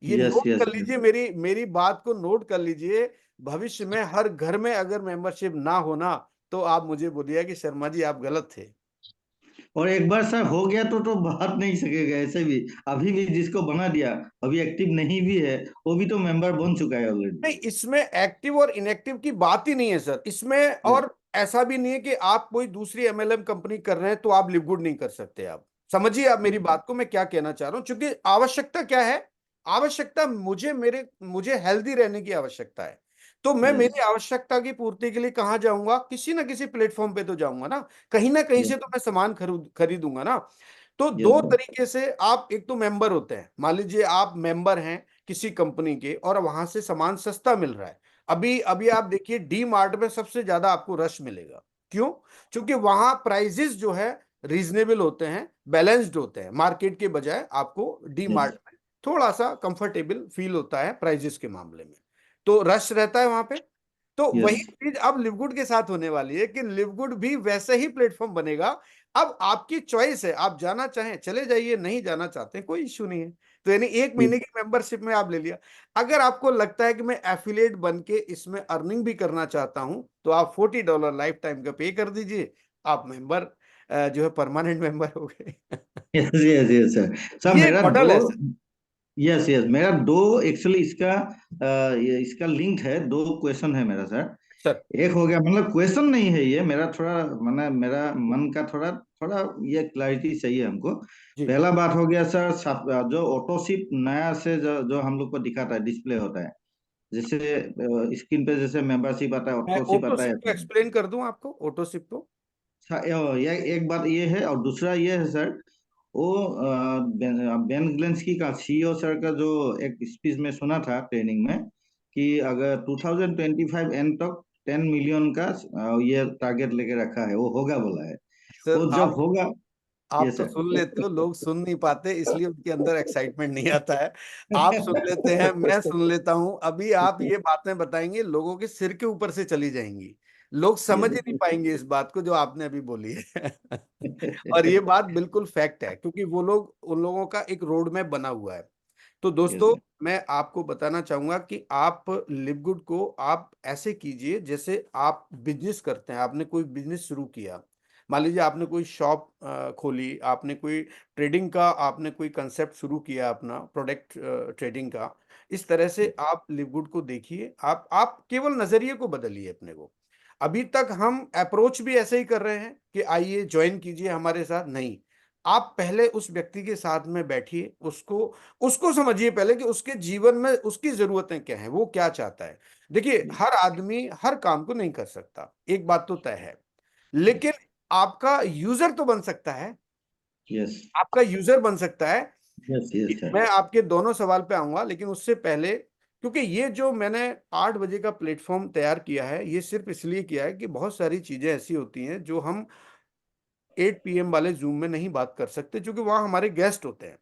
ये यस नोट यस कर लीजिए, मेरी मेरी बात को नोट कर लीजिए। भविष्य में हर घर में अगर मेंबरशिप ना होना तो आप मुझे बोलिए कि शर्मा जी आप गलत थे। और एक बार सर हो गया तो भाग नहीं सकेगा ऐसे भी। अभी भी जिसको बना दिया, अभी एक्टिव नहीं भी है, वो भी तो मेंबर बन चुका है ऑलरेडी। नहीं, इसमें एक्टिव और इनएक्टिव की बात ही नहीं है सर इसमें। और ऐसा भी नहीं है कि आप कोई दूसरी एमएलएम कंपनी कर रहे हैं तो आप लिवगुड नहीं कर सकते। आप समझिए आप मेरी बात को, मैं क्या कहना चाह रहा हूं। क्योंकि आवश्यकता क्या है, आवश्यकता मुझे हेल्दी रहने की आवश्यकता है। तो मैं यस मेरी आवश्यकता की पूर्ति के लिए कहां जाऊंगा, किसी ना किसी प्लेटफॉर्म पे तो जाऊंगा ना कहीं यस से तो मैं सामान खरीदूंगा ना। तो यस दो तरीके से आप, एक तो मेंबर होते हैं, मान लीजिए आप मेंबर हैं किसी कंपनी के और वहां से सामान सस्ता मिल रहा है। अभी अभी आप देखिए डी मार्ट में सबसे ज्यादा आपको रश मिलेगा। क्यों? क्योंकि वहां प्राइजेस जो है रीजनेबल होते हैं, बैलेंस्ड होते हैं। मार्केट के बजाय आपको डी यस मार्ट में थोड़ा सा कंफर्टेबल फील होता है प्राइजेस के मामले में, तो रश रहता है वहां पे। तो वही यस चीज अब लिवगुड के साथ होने वाली है कि लिवगुड भी वैसे ही प्लेटफॉर्म बनेगा। अब आपकी चॉइस है, आप जाना चाहें चले जाइए, नहीं जाना चाहते कोई इश्यू नहीं है। तो यानी 1 महीने की मेंबरशिप में आप ले लिया। अगर आपको लगता है कि मैं एफिलिएट बन के इसमें अर्निंग भी करना चाहता हूं तो आप $40 लाइफ टाइम का पे कर दीजिए, आप मेंबर जो है परमानेंट मेंबर हो गए। Yes yes yes sir. Sir ये एक मेरा दो, मॉडल है सर। यस यस मेरा दो एक्चुअली इसका इसका लिंक है। दो क्वेश्चन है मेरा सर। सर एक हो गया, मतलब क्वेश्चन नहीं है ये, मेरा थोड़ा माना मेरा मन का थोड़ा थोड़ा ये क्लैरिटी चाहिए हमको। जी। पहला बात हो गया सर, जो ऑटोशिप नया से जो हम लोग को दिखाता है, डिस्प्ले होता है, जैसे स्क्रीन पे जैसे मेंबरशिप आता है, मैं ऑटोशिप आता ऑटोशिप है। को एक्सप्लेन कर दूं आपको, ऑटोशिप को। ये एक बात ये है, और दूसरा ये है सर, वो बेन ग्लेंस्की का, सीईओ सर का जो एक स्पीच में सुना था ट्रेनिंग में, कि अगर 2025 एंड तक 10 मिलियन का ये टारगेट लेके रखा है, वो होगा बोला है। सर वो जब होगा। ये आप तो सर। सुन लेते हो, लोग सुन नहीं पाते इसलिए उनके अंदर एक्साइटमेंट नहीं आता है। आप सुन लेते हैं, मैं सुन लेता हूँ। अभी आप ये बातें बताएंगे लोगों के सिर के ऊपर से चली जाएंगी, लोग समझ ही नहीं पाएंगे इस बात को जो आपने अभी बोली है। और ये बात बिल्कुल फैक्ट है, क्योंकि वो लोग, उन लोगों का एक रोड मैप बना हुआ है। तो यस दोस्तों, मैं आपको बताना चाहूंगा कि आप लिवगुड को आप ऐसे कीजिए जैसे आप बिजनेस करते हैं। आपने कोई बिजनेस शुरू किया, मान लीजिए आपने कोई शॉप खोली, आपने कोई ट्रेडिंग का, आपने कोई कंसेप्ट शुरू किया अपना प्रोडक्ट ट्रेडिंग का। इस तरह से आप लिवगुड को देखिए, आप केवल नजरिए को बदलिए अपने को। अभी तक हम अप्रोच भी ऐसे ही कर रहे हैं कि आइए ज्वाइन कीजिए हमारे साथ, नहीं। आप पहले उस व्यक्ति के साथ में बैठिए, उसको उसको समझिए पहले कि उसके जीवन में उसकी जरूरतें क्या हैं, वो क्या चाहता है। देखिए, हर आदमी हर काम को नहीं कर सकता, एक बात तो तय है। लेकिन आपका यूजर तो बन सकता है, यस आपका यूजर बन सकता है। Yes yes sir. मैं आपके दोनों सवाल पे आऊंगा, लेकिन उससे पहले, क्योंकि ये जो मैंने 8 बजे का प्लेटफॉर्म तैयार किया है, ये सिर्फ इसलिए किया है कि बहुत सारी चीजें ऐसी होती हैं जो हम 8 PM वाले जूम में नहीं बात कर सकते, क्योंकि वहां हमारे गेस्ट होते हैं।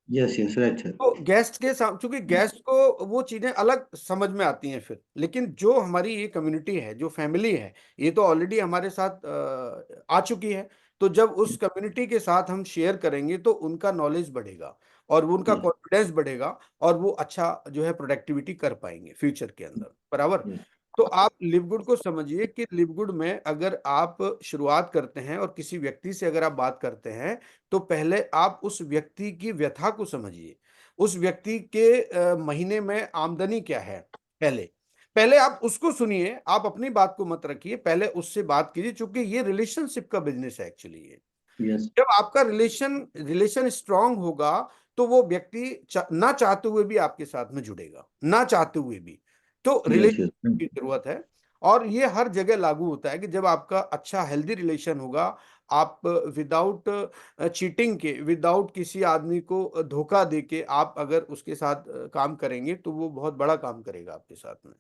Yes yes right sir. तो गेस्ट के साथ, क्योंकि गेस्ट को वो चीजें अलग समझ में आती हैं फिर, लेकिन जो हमारी ये कम्युनिटी है, जो फैमिली है, ये तो ऑलरेडी हमारे साथ आ चुकी है। तो जब उस कम्युनिटी के साथ हम शेयर करेंगे तो उनका नॉलेज बढ़ेगा और वो उनका यस कॉन्फिडेंस बढ़ेगा और वो अच्छा जो है प्रोडक्टिविटी कर पाएंगे फ्यूचर के अंदर, बराबर। यस तो आप लिवगुड को समझिए कि लिवगुड में अगर आप शुरुआत करते हैं और किसी व्यक्ति से अगर आप बात करते हैं, तो पहले आप उस व्यक्ति की व्यथा को समझिए। उस व्यक्ति के महीने में आमदनी क्या है, पहले पहले आप उसको सुनिए, आप अपनी बात को मत रखिए, पहले उससे बात कीजिए, क्योंकि ये रिलेशनशिप का बिजनेस है एक्चुअली ये। यस जब आपका रिलेशन स्ट्रांग होगा, तो वो व्यक्ति ना चाहते हुए भी आपके साथ में जुड़ेगा, ना चाहते हुए भी। तो यस रिलेशन की जरूरत है, और ये हर जगह लागू होता है कि जब आपका अच्छा हेल्दी रिलेशन होगा, आप विदाउट चीटिंग के, विदाउट किसी आदमी को धोखा देके आप अगर उसके साथ काम करेंगे, तो वो बहुत बड़ा काम करेगा आपके साथ में।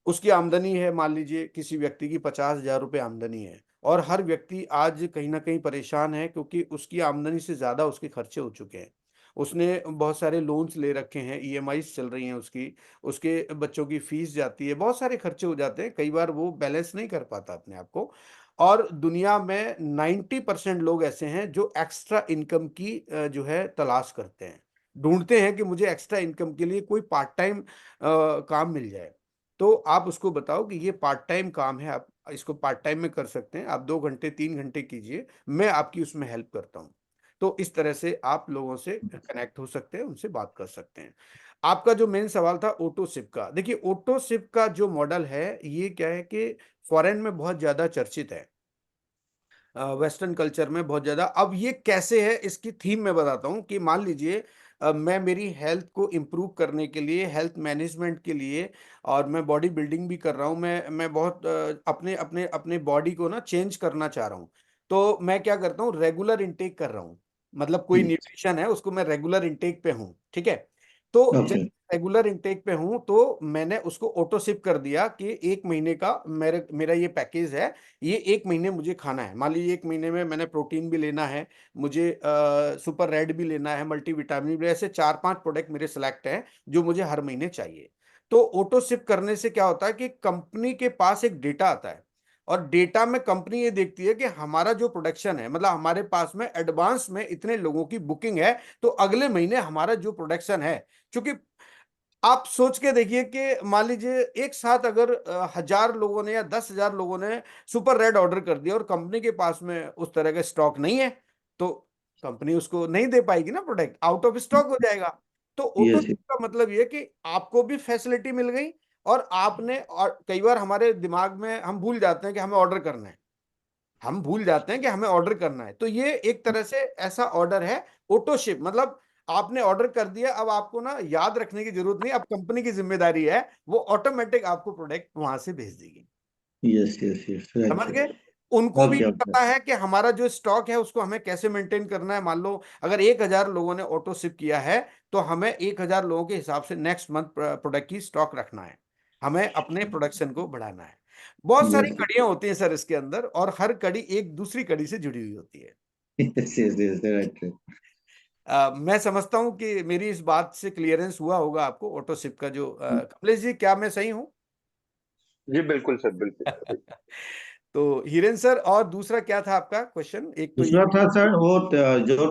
उसकी आमदनी है, मान लीजिए किसी व्यक्ति की 50,000 रुपये आमदनी है, और हर व्यक्ति आज कहीं ना कहीं परेशान है, क्योंकि उसकी आमदनी से ज्यादा उसके खर्चे हो चुके हैं। उसने बहुत सारे लोन्स ले रखे हैं, ईएमआईज चल रही हैं उसकी, उसके बच्चों की फीस जाती है, बहुत सारे खर्चे हो जाते हैं, कई बार वो बैलेंस नहीं कर पाता अपने आप को। और दुनिया में 90% लोग ऐसे हैं जो एक्स्ट्रा इनकम की जो है तलाश करते हैं, ढूंढते हैं कि मुझे एक्स्ट्रा इनकम के लिए कोई पार्ट टाइम काम मिल जाए। तो आप उसको बताओ कि ये पार्ट टाइम काम है, आप इसको पार्ट टाइम में कर सकते हैं, आप 2 घंटे 3 घंटे कीजिए, मैं आपकी उसमें हेल्प करता हूँ। तो इस तरह से आप लोगों से कनेक्ट हो सकते हैं, उनसे बात कर सकते हैं। आपका जो मेन सवाल था ऑटो सिप का, देखिए ऑटो सिप का जो मॉडल है, ये क्या है कि फॉरेन में बहुत ज्यादा चर्चित है, वेस्टर्न कल्चर में बहुत ज्यादा। अब ये कैसे है, इसकी थीम मैं बताता हूँ कि मान लीजिए मैं मेरी हेल्थ को इम्प्रूव करने के लिए, हेल्थ मैनेजमेंट के लिए, और मैं बॉडी बिल्डिंग भी कर रहा हूँ, मैं बहुत अपने अपने अपने बॉडी को ना चेंज करना चाह रहा हूँ। तो मैं क्या करता हूँ, रेगुलर इंटेक कर रहा हूँ, मतलब कोई न्यूट्रिशन है उसको मैं रेगुलर इंटेक पे हूँ, ठीक है। तो जब ओके रेगुलर इंटेक पे हूँ, तो मैंने उसको ऑटो शिप कर दिया कि 1 महीने का मेरा ये पैकेज है, ये 1 महीने मुझे खाना है। मान लीजिए 1 महीने में मैंने प्रोटीन भी लेना है, मुझे सुपर रेड भी लेना है, मल्टीविटामिन भी, ऐसे 4-5 प्रोडक्ट मेरे सिलेक्ट हैं जो मुझे हर महीने चाहिए। तो ऑटो शिप करने से क्या होता है कि कंपनी के पास एक डेटा आता है, और डेटा में कंपनी ये देखती है कि हमारा जो प्रोडक्शन है, मतलब हमारे पास में एडवांस में इतने लोगों की बुकिंग है, तो अगले महीने हमारा जो प्रोडक्शन है, क्योंकि आप सोच के देखिए कि मान लीजिए एक साथ अगर 1,000 लोगों ने या 10,000 लोगों ने सुपर रेड ऑर्डर कर दिया, और कंपनी के पास में उस तरह का स्टॉक नहीं है, तो कंपनी उसको नहीं दे पाएगी ना, प्रोडक्ट आउट ऑफ स्टॉक हो जाएगा। तो ऑटो यस का मतलब ये कि आपको भी फैसिलिटी मिल गई, और आपने, और कई बार हमारे दिमाग में हम भूल जाते हैं कि हमें ऑर्डर करना है, हम भूल जाते हैं कि हमें ऑर्डर करना है। तो ये एक तरह से ऐसा ऑर्डर है, ऑटो शिप, मतलब आपने ऑर्डर कर दिया, अब आपको ना याद रखने की जरूरत नहीं, अब कंपनी की जिम्मेदारी है, वो ऑटोमेटिक आपको प्रोडक्ट वहां से भेज देगी। यस यस यस राइट समझ गए। सर उनको भी ओके ओके पता है कि हमारा जो स्टॉक है उसको हमें कैसे मेंटेन करना है। मान लो अगर 1,000 लोगों ने ऑटो शिप किया है, तो हमें 1,000 लोगों के हिसाब से नेक्स्ट मंथ प्रोडक्ट की स्टॉक रखना है, हमें अपने प्रोडक्शन को बढ़ाना है। बहुत सारी यस कड़ियां होती हैं सर इसके अंदर, और हर कड़ी एक दूसरी कड़ी से जुड़ी हुई होती है। यस यस यस राइट मैं समझता हूं कि मेरी इस बात से क्लियरेंस हुआ होगा आपको, ऑटो शिप का जो कमलेश जी, क्या मैं सही हूं? जी बिल्कुल सर, बिल्कुल सर। तो हिरेन सर, और दूसरा क्या था आपका क्वेश्चन? एक तो ये, दूसरा था सर वो जो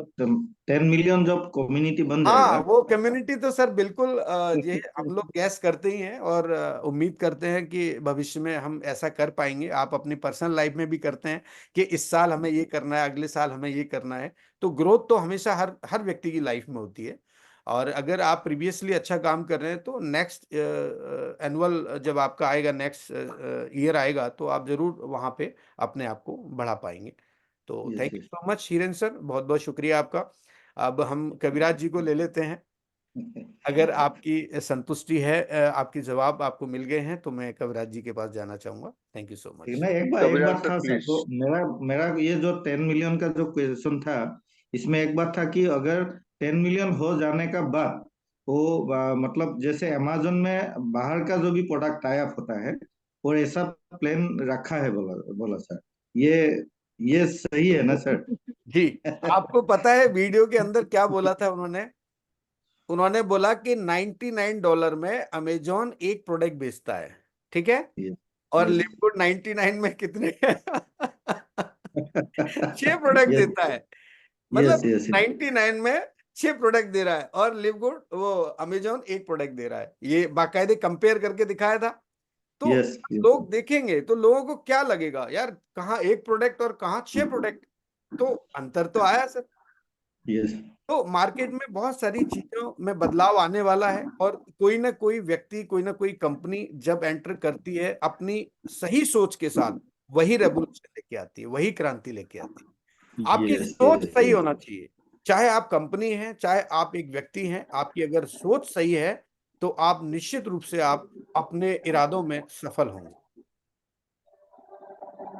10 मिलियन जब कम्युनिटी बन हाँ, जाएगा वो कम्युनिटी तो सर बिल्कुल ये हम लोग गैस करते ही हैं, और उम्मीद करते हैं कि भविष्य में हम ऐसा कर पाएंगे। आप अपनी पर्सनल लाइफ में भी करते हैं कि इस साल हमें ये करना है, अगले साल हमें ये करना है। तो ग्रोथ तो हमेशा हर हर व्यक्ति की लाइफ में होती है, और अगर आप प्रीवियसली अच्छा काम कर रहे हैं, तो नेक्स्ट एनुअल जब आपका आएगा, नेक्स्ट ईयर आएगा, तो आप जरूर वहाँ पे अपने आप को बढ़ा पाएंगे। तो yes thank you so much Hiren sir, बहुत बहुत शुक्रिया आपका। अब हम कविराज जी को ले लेते हैं। यस अगर आपकी संतुष्टि है, आपके जवाब आपको मिल गए हैं, तो मैं कविराज जी के पास जाना चाहूंगा। थैंक यू सो ठीक है मच। ना एक कविराज बात सर था सर प्लीज। तो मेरा मेरा ये जो 10 मिलियन का जो क्वेश्चन था इसमें एक बात था कि अगर 10 मिलियन हो जाने का बाद वो मतलब जैसे अमेजोन में बाहर का जो भी प्रोडक्ट टाई अप होता है और ऐसा प्लान रखा है बोला बोला सर ये ये सही है ना सर जी, आपको पता है वीडियो के अंदर क्या बोला था उन्होंने? उन्होंने बोला कि $99 में अमेजोन एक प्रोडक्ट बेचता है, ठीक है, यस और यस लिवगुड 99 में कितने 6 प्रोडक्ट यस देता है। यस मतलब यस 99 में 6 प्रोडक्ट दे रहा है, और लिवगुड वो अमेजोन एक प्रोडक्ट दे रहा है। ये बाकायदे कंपेयर करके दिखाया था। तो यस लोग देखेंगे तो लोगों को क्या लगेगा यार, कहाँ एक प्रोडक्ट और कहाँ 6 प्रोडक्ट, तो अंतर तो आया सर। यस तो मार्केट में बहुत सारी चीजों में बदलाव आने वाला है, और कोई ना कोई व्यक्ति, कोई ना कोई कंपनी जब एंटर करती है अपनी सही सोच के साथ, वही रेवोल्यूशन लेके आती है, वही क्रांति लेके आती है। आपकी यस सोच यस सही होना चाहिए, चाहे आप कंपनी हैं, चाहे आप एक व्यक्ति हैं, आपकी अगर सोच सही है तो आप निश्चित रूप से आप अपने इरादों में सफल होंगे।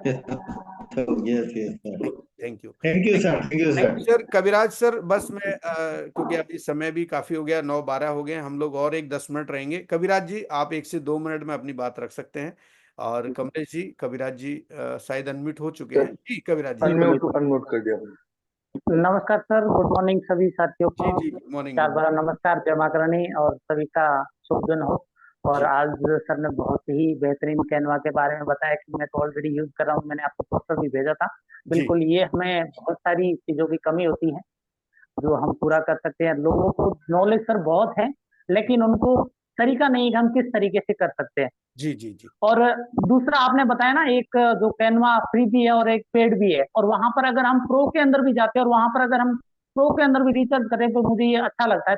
Yes yes sir, thank you. Thank you sir, thank you thank sir. You sir. Kaviraj sir, बस मैं क्योंकि अभी समय भी काफी हो गया, 9:12 हो गए, हम लोग और एक 10 मिनट रहेंगे। कविराज जी, आप 1 से 2 मिनट में अपनी बात रख सकते हैं। और कमलेश जी, कविराज जी शायद अनम्यूट हो चुके हैं जी। कविराज जी। अनम्यूट अनम्यूट कर दिया मैंने। नमस्कार सर, गुड मॉर्निंग सभी साथियों जी को। जी, मॉर्निंग चार गुड। बार नमस्कार, जय माता रानी और सभी का शुभ दिन हो। और जी आज सर ने बहुत ही बेहतरीन कैनवा के बारे में बताया कि मैं तो ऑलरेडी यूज कर रहा हूँ, मैंने आपको पोस्टर भी भेजा था। जी बिल्कुल, ये हमें बहुत सारी चीजों की कमी होती है जो हम पूरा कर सकते हैं। लोगों को नॉलेज सर बहुत है, लेकिन उनको तरीका नहीं है कि हम किस तरीके से कर सकते हैं। जी जी जी और दूसरा आपने बताया ना, एक जो कैनवा फ्री भी है और एक पेड भी है, और वहां पर अगर हम प्रो के अंदर भी जाते हैं और वहां पर अगर हम प्रो के अंदर भी रिसर्च करें तो मुझे ये अच्छा लगता है।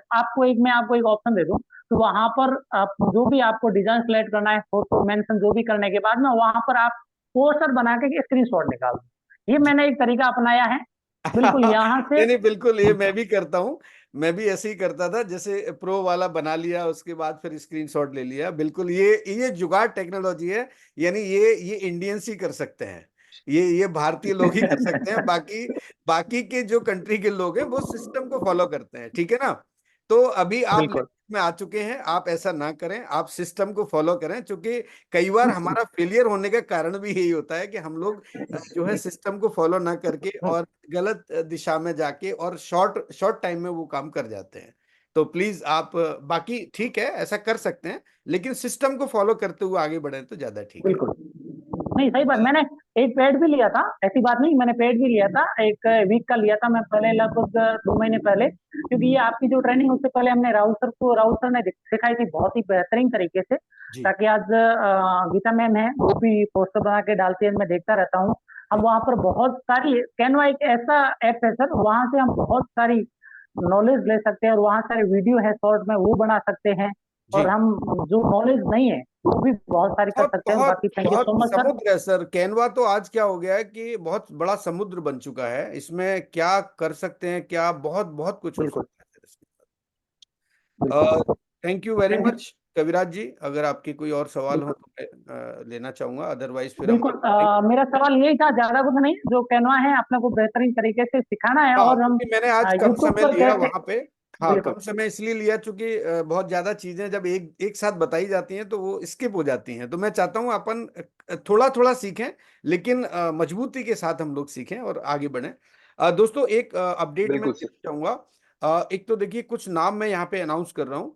मैं आपको एक ऑप्शन दे दूं, तो वहां पर आप जो भी आपको डिजाइन सेलेक्ट करना है, फोटो मेंशन जो भी करने के बाद में वहां पर आप पोस्टर बना के स्क्रीन शॉट निकाल दो। ये मैंने एक तरीका अपनाया है। बिल्कुल यहाँ से नहीं नहीं, बिल्कुल, ये मैं भी करता हूँ। मैं भी ऐसे ही करता था, जैसे प्रो वाला बना लिया, उसके बाद फिर स्क्रीनशॉट ले लिया। बिल्कुल, ये जुगाड़ टेक्नोलॉजी है। यानी ये इंडियंस ही कर सकते हैं, ये भारतीय लोग ही कर सकते हैं। बाकी बाकी के जो कंट्री के लोग हैं वो सिस्टम को फॉलो करते हैं, ठीक है ना। तो अभी आप बिल्कुल में आ चुके हैं, आप ऐसा ना करें, आप सिस्टम को फॉलो करें, क्योंकि कई बार हमारा फेलियर होने का कारण भी यही होता है कि हम लोग जो है सिस्टम को फॉलो ना करके और गलत दिशा में जाके और शॉर्ट शॉर्ट टाइम में वो काम कर जाते हैं। तो प्लीज आप बाकी ठीक है, ऐसा कर सकते हैं, लेकिन सिस्टम को फॉलो करते हुए आगे बढ़े तो ज्यादा ठीक है। बिल्कुल नहीं, सही बात। मैंने एक पेड भी लिया था, ऐसी बात नहीं, मैंने पेड भी लिया था, एक वीक का लिया था मैं पहले, लगभग 2 महीने पहले। क्योंकि ये आपकी जो ट्रेनिंग उससे पहले हमने राहुल सर ने सिखाई थी बहुत ही बेहतरीन तरीके से। जी ताकि आज गीता मैम है, वो भी पोस्टर बना के डालती है, मैं देखता रहता हूँ। हम वहाँ पर बहुत सारी, कैनवा एक ऐसा ऐप है सर, वहाँ से हम बहुत सारी नॉलेज ले सकते हैं, और वहाँ सारे वीडियो है शॉर्ट में वो बना सकते हैं। और जी, हम जो नॉलेज नहीं है वो भी बहुत सारी कर बहुत सकते हैं। बहुत बाकी थैंक यू बहुत सो मच सर। समुद्र है सर। कैनवा तो आज क्या हो गया है कि बहुत बड़ा समुद्र बन चुका है। इसमें क्या कर सकते हैं, क्या बहुत बहुत कुछ हो बिल्कुल सकता है इसके बिल्कुल। साथ। Thank you very thank you. Much Kaviraj ji. अगर आपके कोई और सवाल हो बिल्कुल तो मैं लेना चाहूंगा, अदरवाइज फिर हम बिल्कुल, मेरा सवाल यही था, ज्यादा कुछ नहीं। जो कैनवा है अपने को बेहतरीन तरीके से सिखाना है, हाँ, और हम क्योंकि मैंने आज कम यूट्यूब समय पर लिया कैसे। वहां पे। हाँ, बिल्कुल कम समय इसलिए लिया क्योंकि बहुत ज्यादा चीजें जब एक एक साथ बताई जाती हैं तो वो स्किप हो जाती हैं। तो मैं चाहता हूँ अपन थोड़ा थोड़ा सीखें, लेकिन मजबूती के साथ हम लोग सीखें और आगे बढ़ें। दोस्तों, एक अपडेट मैं बिल्कुल सर। देना चाहूंगा। एक तो देखिए, कुछ नाम मैं यहाँ पे अनाउंस कर रहा हूँ।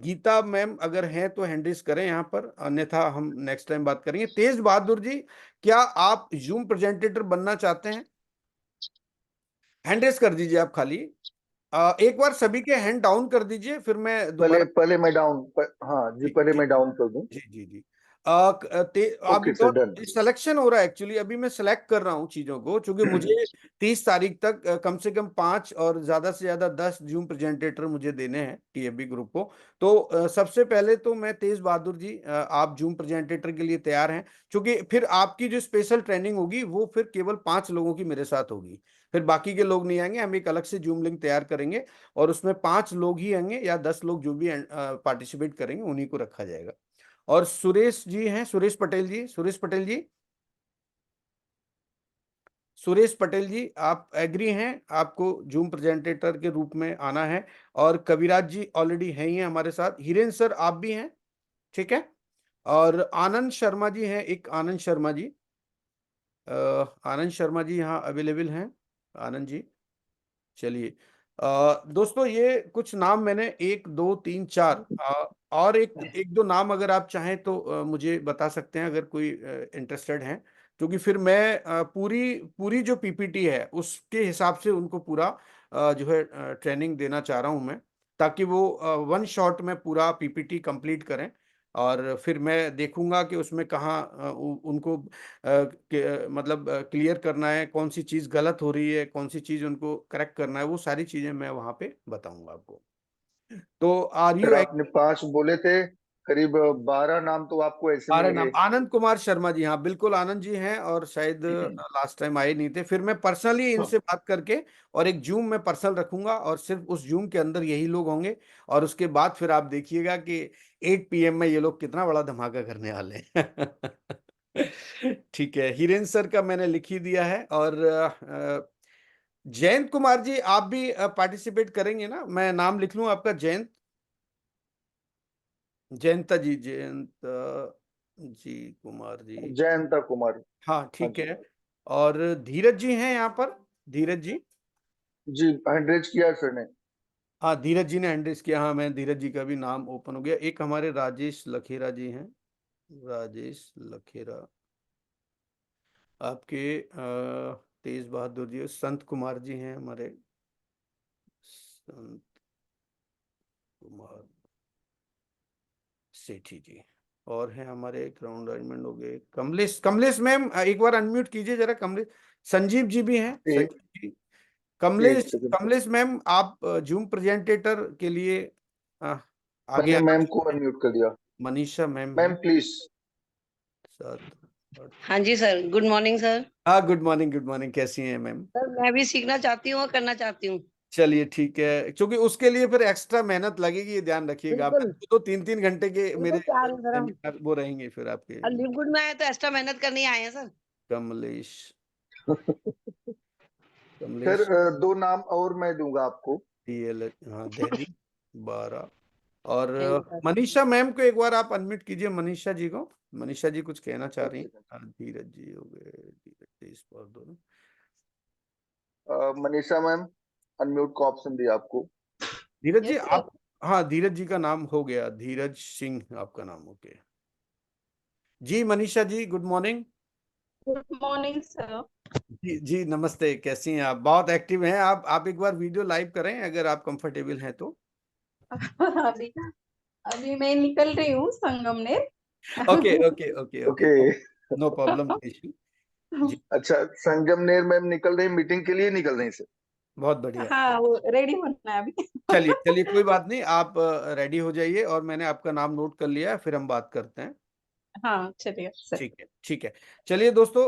गीता मैम अगर हैं तो हैंड रेज करें यहाँ पर, अन्यथा हम नेक्स्ट टाइम बात करेंगे। तेज बहादुर जी, क्या आप जूम प्रेजेंटेटर बनना चाहते हैं? हैंड रेज कर दीजिए आप खाली। एक बार सभी के हैंड डाउन कर दीजिए, फिर मैं पहले दोबारा। पहले मैं हाँ जी, जी पहले जी मैं डाउन कर दूं। जी जी जी। अभी ओके सर, डन। सिलेक्शन हो रहा है एक्चुअली। अभी मैं सिलेक्ट कर रहा हूँ चीजों को, क्योंकि मुझे 30 तारीख तक कम से कम 5 और ज्यादा से ज्यादा 10 जूम प्रेजेंटेटर मुझे देने हैं टीएबी ग्रुप को। तो सबसे पहले तो मैं तेज बहादुर जी, आप जूम प्रेजेंटेटर के लिए तैयार हैं? क्योंकि फिर आपकी जो स्पेशल ट्रेनिंग होगी वो फिर केवल 5 लोगों की मेरे साथ होगी, फिर बाकी के लोग नहीं आएंगे। हम एक अलग से जूम लिंक तैयार करेंगे और उसमें 5 लोग ही आएंगे, या 10 लोग जो भी पार्टिसिपेट करेंगे उन्हीं को रखा जाएगा। और सुरेश जी हैं, सुरेश पटेल जी, सुरेश पटेल जी, सुरेश पटेल जी, आप एग्री हैं? आपको जूम प्रेजेंटेटर के रूप में आना है। और कविराज जी ऑलरेडी हैं ही हैं हमारे साथ। हिरेन सर, आप भी हैं? ठीक है। और आनंद शर्मा जी हैं, एक आनंद शर्मा जी, आनंद शर्मा जी यहाँ अवेलेबल हैं। आनंद जी, चलिए। दोस्तों, ये कुछ नाम मैंने 1 2 3 4, और एक एक दो नाम अगर आप चाहें तो मुझे बता सकते हैं, अगर कोई इंटरेस्टेड हैं। क्योंकि फिर मैं पूरी पूरी जो पीपीटी है उसके हिसाब से उनको पूरा जो है ट्रेनिंग देना चाह रहा हूं मैं, ताकि वो वन शॉट में पूरा पीपीटी कंप्लीट करें। और फिर मैं देखूंगा कि उसमें कहाँ उनको मतलब क्लियर करना है, कौन सी चीज गलत हो रही है, कौन सी चीज उनको करेक्ट करना है, वो सारी चीजें मैं वहां पे बताऊंगा आपको। तो आर यू सर आपने 5 बोले थे, करीब 12 नाम तो आपको ऐसे मिल हमारा नाम गए। आनंद कुमार शर्मा जी, हाँ बिल्कुल आनंद जी हैं, और शायद लास्ट टाइम आए नहीं थे। फिर मैं पर्सनली इनसे बात करके और एक जूम में पर्सनल रखूंगा, और सिर्फ उस जूम के अंदर यही लोग होंगे, और उसके बाद फिर आप देखिएगा कि 8 PM में ये लोग कितना बड़ा धमाका करने वाले हैं। ठीक है, हिरेन सर का मैंने लिख ही दिया है। और जयंत कुमार जी, आप भी पार्टिसिपेट करेंगे ना? मैं नाम लिख लूं आपका, जयंत, जयंता जी, जयंत जी कुमार जी। जयंता कुमार। हाँ हाँ ठीक जी। है। और धीरज जी हैं यहाँ पर, धीरज जी। जी 100 किया सर ने। हाँ धीरज जी ने हैंडल्स किया, हाँ मैं धीरज जी का भी नाम ओपन हो गया। एक हमारे राजेश लखेरा जी हैं, राजेश लखेरा। आपके तेज बहादुर जी, संत कुमार जी हैं हमारे, संत कुमार सेठी जी। और हैं हमारे क्राउन डायमंड हो गए, कमलेश, कमलेश मैम एक बार अनम्यूट कीजिए जरा, कमलेश। संजीव जी भी हैं, एक संजीव जी। एक Kamlesh, second sir, Kamlesh ma'am आप जूम प्रेजेंटेटर के लिए आगे मैंने आना मैम को चाहते हैं। अनम्यूट कर दिया। मनीषा मैम मैम हैं, प्लीज। 7 8। हाँ जी सर, गुड मॉर्निंग सर। हाँ गुड मॉर्निंग, गुड मॉर्निंग, कैसी हैं मैम? सर मैं भी सीखना चाहती हूँ और करना चाहती हूँ। चलिए ठीक है, क्योंकि उसके लिए फिर एक्स्ट्रा मेहनत लगेगी, ये ध्यान रखिएगा आप। बिल्कुल तो 3-3 घंटे के बिल्कुल मेरे तैयार हूँ सर हम। सेमिनार वो रहेंगे फिर आपके। और लिव गुड में आए तो एक्स्ट्रा मेहनत करने आए हैं सर। कमलेश, सर कमलेश 2 नाम और मैं दूंगा आपको। DL, हाँ दिल्ली 12। और thank you sir. Manisha ma'am को एक बार आप अनम्यूट कीजिए, मनीषा जी को। मनीषा जी कुछ कहना चाह एक रही हैं। सेकंड। धीरज जी हो गए, धीरज जी इस पर दोनों। मनीषा मैम, अनम्यूट का ऑप्शन दिया आपको। धीरज जी यस सर। आप, हाँ धीरज जी का नाम हो गया, धीरज सिंह आपका नाम, ओके जी। Manisha ji good morning. Good morning sir. जी जी नमस्ते, कैसी हैं आप? बहुत एक्टिव हैं आप एक बार वीडियो लाइव करें अगर आप कंफर्टेबल हैं तो। अभी अभी मैं निकल रही हूँ Sangamner. Okay okay okay okay, okay. No problem issue. जी अच्छा, संगमनेर मैम निकल रही, मीटिंग के लिए निकल रही सर। बहुत बढ़िया। हाँ वो रेडी होना है अभी। चलिए चलिए कोई बात नहीं, आप रेडी हो जाइए, और मैंने आपका नाम नोट कर लिया है, फिर हम बात करते हैं। हाँ चलिए सर। ठीक है ठीक है। चलिए दोस्तों,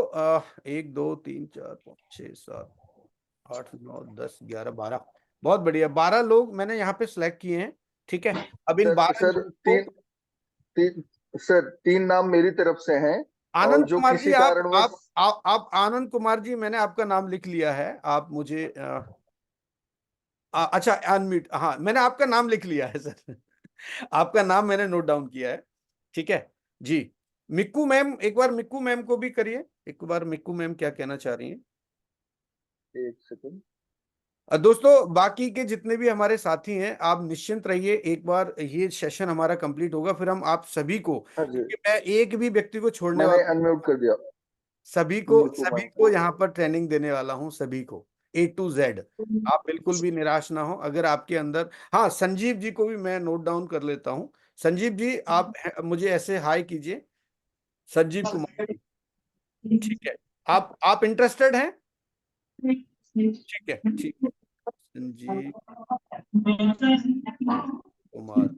1 2 3 4 5 6 7 8 9 10 11 12, बहुत बढ़िया, 12 लोग मैंने यहाँ पे सिलेक्ट किए हैं। ठीक है, अब इन सर 12 सर लोगों को, तीन सर 3 नाम मेरी तरफ से हैं, और आनंद जो कुमार जी, किसी आप कारणवश। आप आनंद कुमार जी, मैंने आपका नाम लिख लिया है, आप मुझे अच्छा अनम्यूट, हाँ मैंने आपका नाम लिख लिया है सर। आपका नाम मैंने नोट डाउन किया है। ठीक है जी। मिक्कू मैम, एक बार मिक्कू मैम को भी करिए, एक बार मिक्कू मैम क्या कहना चाह रही हैं। एक सेकंड। दोस्तों बाकी के जितने भी हमारे साथी हैं, आप निश्चिंत रहिए, एक बार ये सेशन हमारा कंप्लीट होगा, फिर हम आप सभी को, हाँ जी, क्योंकि मैं एक भी व्यक्ति को छोड़ने मैंने वाला, अनम्यूट कर दिया सभी मिकू सभी मैम को को। यहाँ पर ट्रेनिंग देने वाला हूँ, सभी को A to Z। आप बिल्कुल भी निराश ना हो, अगर आपके अंदर, हाँ संजीव जी को भी मैं नोट डाउन कर लेता हूँ। संजीव जी आप मुझे ऐसे हाई कीजिए, संजीव कुमार जी। ठीक है, आप इंटरेस्टेड हैं? ठीक है ठीक है, संजीव कुमार।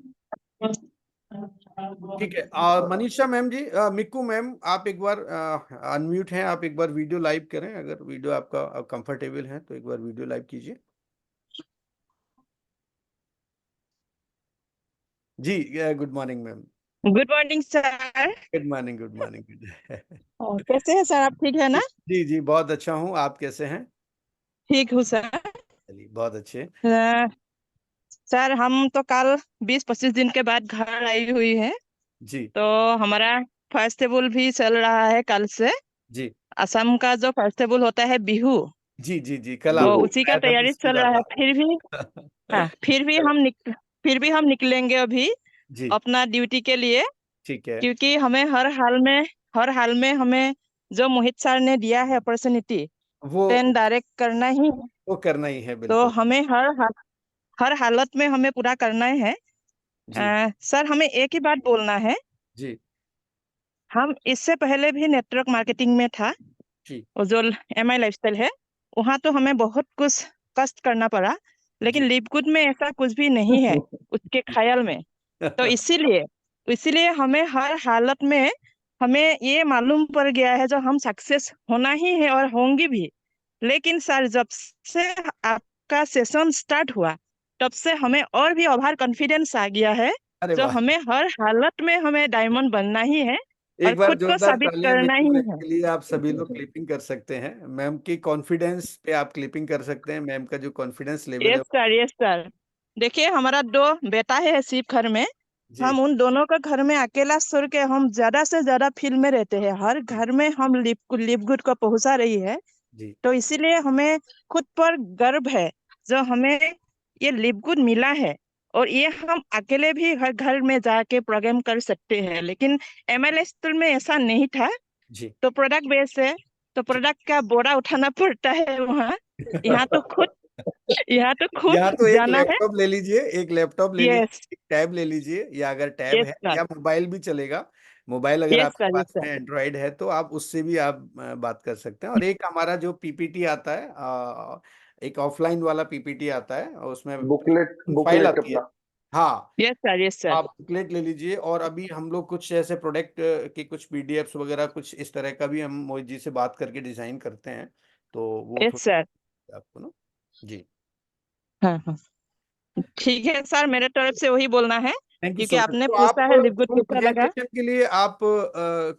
ठीक है, मनीषा मैम जी, मिक्कू मैम, आप एक बार अनम्यूट हैं, आप एक बार वीडियो लाइव करें, अगर वीडियो आपका कंफर्टेबल है तो एक बार वीडियो लाइव कीजिए। जी good morning ma'am. Good morning sir. Good morning, good morning, good. कैसे हैं सर, आप ठीक है ना? जी जी बहुत अच्छा हूँ, आप कैसे हैं? ठीक हूँ सर। चलिए बहुत अच्छे। सर हम तो कल 20-25 दिन के बाद घर आई हुई है, जी तो हमारा फेस्टिवल भी चल रहा है कल से। जी असम का जो फेस्टिवल होता है बिहू, जी जी जी, कल तो आपको उसी का बताया था, तैयारी मिस चल किया रहा है। था। फिर भी हाँ, फिर भी हम निकलेंगे अभी जी अपना ड्यूटी के लिए, ठीक है, क्योंकि हमें हर हाल में हमें जो मोहित सर ने दिया है अपॉर्चुनिटी वो 10 डायरेक्ट करना ही है। वो करना ही है तो बिल्कुल। हमें हर हालत में हमें पूरा करना है। जी सर हमें एक ही बात बोलना है जी हम इससे पहले भी नेटवर्क मार्केटिंग में था, जी और जो MI लाइफस्टाइल है, वहाँ तो हमें बहुत कुछ कष्ट करना पड़ा, लेकिन जी लिवगुड में ऐसा कुछ भी नहीं है उसके ख्याल में। तो इसीलिए इसीलिए हमें हर हालत में हमें ये मालूम पड़ गया है जो हम सक्सेस होना ही है और होंगे भी। लेकिन सर, जब से आपका सेशन स्टार्ट हुआ, तब से हमें और भी ओवर कॉन्फिडेंस आ गया है, अरे जो वाह, हमें हर हालत में हमें डायमंड बनना ही है और एक बार खुद को जोरदार साबित तालियां करना मित्तल ही मैम है। के लिए। आप सभी लोग क्लिपिंग कर सकते हैं, मैम की कॉन्फिडेंस पे आप क्लिपिंग कर सकते हैं। मैम का जो कॉन्फिडेंस लेवल है। Yes sir, yes sir. देखिए, हमारा 2 बेटा है सिर्फ घर में। जी हम उन दोनों का घर में अकेला छोड़ के हम ज्यादा से ज्यादा फील्ड में रहते हैं, हर जी घर में हम लिवगुड को पहुंचा रही है। जी तो इसीलिए हमें खुद पर गर्व है जो हमें ये लिवगुड मिला है। और ये हम अकेले भी हर घर में जाके प्रोग्राम कर सकते हैं, लेकिन MLS में ऐसा नहीं था। जी तो प्रोडक्ट बेस है, तो जी प्रोडक्ट का बोरा उठाना पड़ता है वहाँ। यहाँ तो खुद यहाँ तो खुद यहाँ तो एक जाना है। लैपटॉप ले लीजिए, एक लैपटॉप ले लीजिए, यस, एक टैब ले लीजिए, या अगर टैब यस है सर, या मोबाइल भी चलेगा। मोबाइल अगर यस आपके सर, यस पास सर, में एंड्रॉइड है तो आप उससे भी आप बात कर सकते हैं। और एक हमारा जो PPT आता है, एक ऑफलाइन वाला PPT आता है, और उसमें बुकलेट फाइल बुकलेट आती है। अपना। हाँ, यस सर, यस सर, आप बुकलेट ले लीजिए। और अभी हम लोग कुछ ऐसे प्रोडक्ट की कुछ PDFs वगैरह कुछ इस तरह का भी हम मोहित जी से बात करके डिजाइन करते हैं, तो वो यस सर। थोड़ा आपको ना। जी, हाँ हाँ, ठीक है सर, मेरे तरफ से वही बोलना है, थैंक यू क्योंकि सो मच। आपने तो आप पूछा है लिवगुड जूम कैसा लगा। प्रेजेंटेशन के लिए आप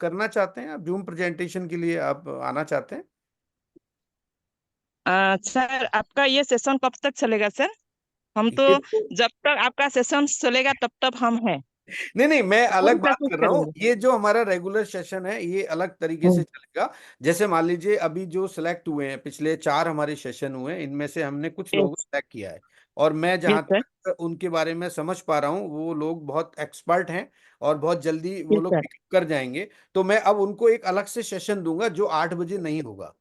करना चाहते हैं? आप जूम प्रेजेंटेशन के लिए आप आना चाहते हैं? सर, आपका ये सेशन कब तक चलेगा सर? हम तो ये तो जब तक आपका सेशन चलेगा तब तक हम हैं, नहीं नहीं, मैं पूरी अलग बात कोशिश कर रहा हूँ। करेंगे। ये जो हमारा रेगुलर सेशन है ये अलग तरीके से चलेगा। जैसे मान लीजिए अभी जो सिलेक्ट हुए हैं, पिछले 4 हमारे सेशन हुए हैं, इनमें से हमने कुछ लोगों को यस, सिलेक्ट किया है। और मैं यस जहां सर, तक उनके बारे में समझ पा रहा हूँ, वो लोग बहुत एक्सपर्ट हैं और बहुत जल्दी वो यस लोग सर, पिकअप कर जाएंगे। तो मैं अब उनको एक अलग से सेशन दूंगा जो 8 बजे नहीं होगा।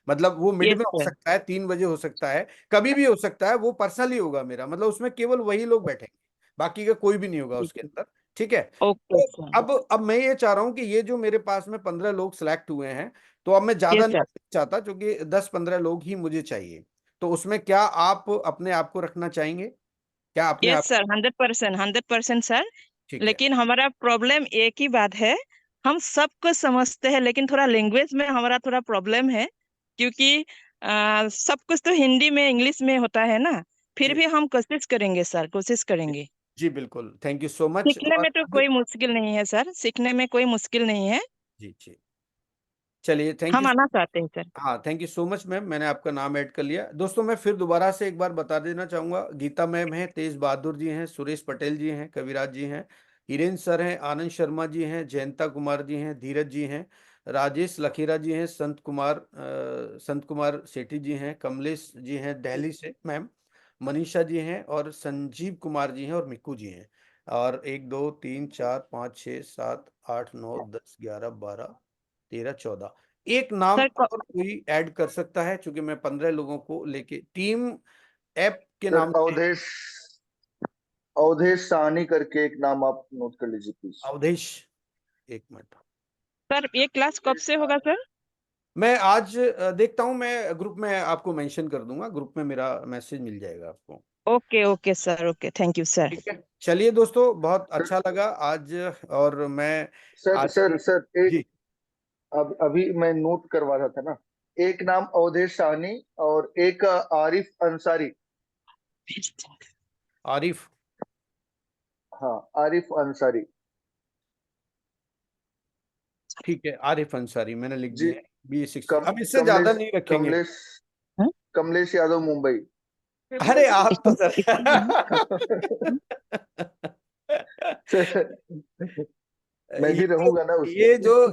मतलब वो मिड यस में हो सर। सकता है, 3 बजे हो सकता है, कभी भी हो सकता है। वो पर्सनली होगा मेरा, मतलब उसमें केवल वही लोग बैठेंगे, बाकी का कोई भी नहीं होगा उसके अंदर। ठीक है। ओके तो सर। अब मैं ये चाह रहा हूँ कि ये जो मेरे पास में 15 लोग सिलेक्ट हुए हैं, तो अब मैं ज्यादा यस नहीं सर, चाहता, क्योंकि 10-15 लोग ही मुझे चाहिए। तो उसमें क्या आप अपने आप को रखना चाहेंगे? क्या अपने यस आप? Sir, 100%, 100% sir. ठीक है। लेकिन हमारा प्रॉब्लम एक ही बात है, हम सब कुछ समझते हैं, लेकिन थोड़ा लैंग्वेज में हमारा थोड़ा प्रॉब्लम है, क्योंकि सब कुछ तो हिंदी में इंग्लिश में होता है ना। फिर जी भी हम कोशिश करेंगे सर, कोशिश जी करेंगे। जी, बिल्कुल, थैंक यू सो मच। सीखने और में तो कोई मुश्किल नहीं है सर, सीखने में कोई मुश्किल नहीं है। जी जी, चलिए, थैंक यू। हम आना चाहते हैं सर। हाँ, thank you so much ma'am, मैंने आपका नाम ऐड कर लिया। दोस्तों, मैं फिर दोबारा से एक बार बता देना चाहूंगा, गीता मैम हैं, तेज बहादुर जी हैं, सुरेश पटेल जी हैं, कविराज जी हैं, हिरेन सर हैं, आनंद शर्मा जी हैं, जयंता कुमार जी हैं, धीरज जी हैं, राजेश लखेरा जी हैं, संत कुमार सेठी जी हैं, कमलेश जी हैं दिल्ली से मैम, मनीषा जी हैं, और संजीव कुमार जी हैं, और मिक्कू जी हैं। और 1 2 3 4 5 6 7 8 9 10 11 12 13 14 एक नाम सर और कोई ऐड कर सकता है, क्योंकि मैं 15 लोगों को लेके टीम ऐप के सर नाम से। अवधेश अवधेश साहनी करके एक नाम आप नोट कर लीजिए प्लीज। अवधेश, 1 मिनट। सर, ये क्लास कब से होगा सर? मैं आज देखता हूं, मैं ग्रुप में आपको मेंशन कर दूंगा, ग्रुप में मेरा मैसेज मिल जाएगा आपको। Okay okay sir, okay, thank you sir. ठीक है, चलिए दोस्तों, बहुत अच्छा लगा आज। और मैं सर आज सर सर एक जी अब अभी मैं नोट करवा रहा था ना। एक नाम अवधेश साहनी और एक आरिफ अंसारी। आरिफ, हाँ, आरिफ अंसारी। ठीक है, आरिफ अंसारी मैंने लिख जी। दिया है। B60, अब इससे ज्यादा कमलेश नहीं रखेंगे। कमलेश हाँ? कमलेश यादव मुंबई। अरे आप तो सर सर, मैं भी ये रहूंगा ना उसमें।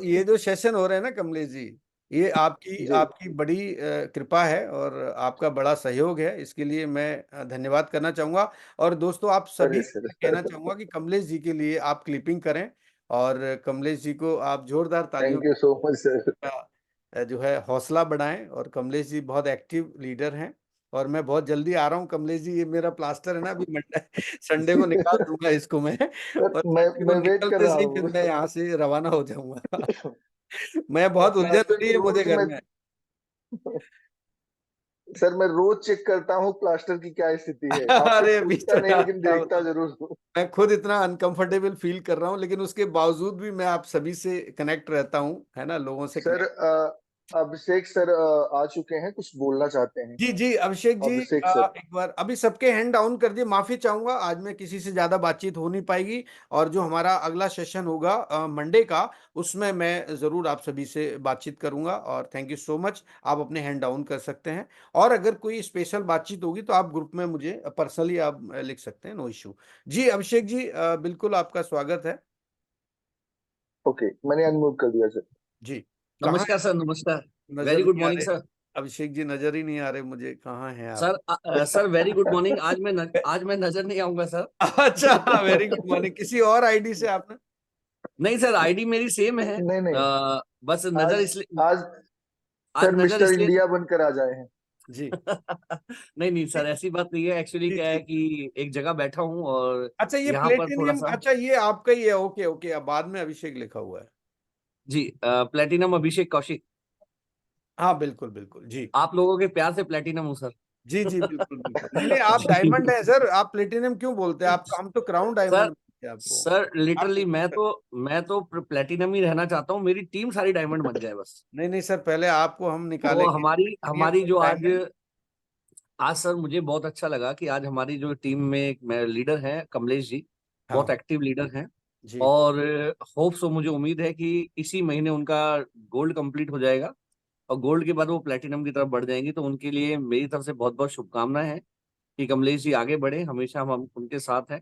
ये जो सेशन हो रहे हैं ना कमलेश जी, ये आपकी जी। आपकी बड़ी कृपा है और आपका बड़ा सहयोग है। इसके लिए मैं धन्यवाद करना चाहूंगा। और दोस्तों, आप सभी अरे से सर। मैं कहना चाहूंगा कि कमलेश जी के लिए आप क्लिपिंग करें, और कमलेश जी को आप जोरदार तालियों thank you so much sir. का जो है हौसला बढ़ाएं। और कमलेश जी बहुत एक्टिव लीडर हैं, और मैं बहुत जल्दी आ रहा हूँ कमलेश जी। ये मेरा प्लास्टर है ना, अभी मंडे संडे को निकाल दूंगा इसको मैं, सर और मैं संडे को मैं वेट कर निकलते रहा से ही हूँ। फिर मैं यहाँ से रवाना हो जाऊंगा। मैं बहुत उलझन हो प्लास्टर रही तो है मुझे रोज घर मैं में। सर मैं रोज चेक करता हूँ प्लास्टर की क्या स्थिति है। आपसे अरे बीच पूछता में नहीं लेकिन आता देखता हूँ, जरूर हूँ। मैं खुद इतना अनकंफर्टेबल फील कर रहा हूँ, लेकिन उसके बावजूद भी मैं आप सभी से कनेक्ट रहता हूँ, है ना, लोगों से सर कनेक्ट। अभिषेक सर आ चुके हैं, कुछ बोलना चाहते हैं। जी जी अभिषेक जी, अभिषेक सर। एक बार अभी सबके हैंड डाउन कर दिए। माफी चाहूंगा, आज मैं किसी से ज्यादा बातचीत हो नहीं पाएगी, और जो हमारा अगला सेशन होगा मंडे का, उसमें मैं जरूर आप सभी से बातचीत करूंगा। और थैंक यू सो मच, आप अपने हैंड डाउन कर सकते हैं, और अगर कोई स्पेशल बातचीत होगी तो आप ग्रुप में मुझे पर्सनली आप लिख सकते हैं, नो इशू। जी अभिषेक जी, बिल्कुल आपका स्वागत है। ओके, मैंने अनम्यूट कर दिया सर। जी, कहाँ नमस्कार सर, नमस्कार। नजर वेरी गुड नहीं आ मॉर्निंग रहे सर। अभिषेक जी, नजर ही नहीं आ रहे मुझे, कहाँ हैं आप? Sir sir very good morning. आज मैं नजर नहीं आऊंगा सर। अच्छा, वेरी गुड मॉर्निंग। किसी और आईडी से आपने? नहीं सर, आईडी मेरी सेम है। नहीं नहीं, बस आज नजर इसलिए, आज आज सर नजर मिस्टर इसलिए इंडिया बनकर आ जाए हैं। जी नहीं नहीं सर, ऐसी बात नहीं है। एक्चुअली जी क्या जी। है कि एक जगह बैठा हूँ और अच्छा, ये यहाँ पर थोड़ा प्लेटिनियम, सा। अच्छा ये आपका ही है? ओके ओके, अब बाद में अभिषेक लिखा हुआ है। जी, प्लेटिनम अभिषेक कौशिक। हाँ बिल्कुल बिल्कुल जी। आप लोगों के प्यार से प्लेटिनम हूँ सर। जी जी बिल्कुल बिल्कुल, नहीं नहीं, आप डायमंड हैं सर, आप प्लेटिनियम क्यों बोलते हैं? आप, हम तो क्राउन सर डायमंड बोलते हैं आपको। सर आप लिटरली मैं तो प्लेटिनम ही रहना चाहता हूँ। मेरी टीम सारी डायमंड बन जाए बस। नहीं नहीं सर, पहले आपको हम तो निकालेंगे हमारी प्लेटिनियम हमारी और जो आज डायमंड। आज सर मुझे बहुत अच्छा लगा कि आज हमारी जो टीम में एक लीडर हैं कमलेश जी, बहुत हाँ एक्टिव लीडर हैं। जी और होप सो, मुझे उम्मीद है कि इसी महीने उनका गोल्ड कंप्लीट हो जाएगा, और गोल्ड के बाद वो प्लेटिनम की तरफ बढ़ जाएंगी। तो उनके लिए मेरी तरफ से बहुत बहुत शुभकामनाएं हैं कि कमलेश जी आगे बढ़े। हमेशा हम उनके साथ हैं।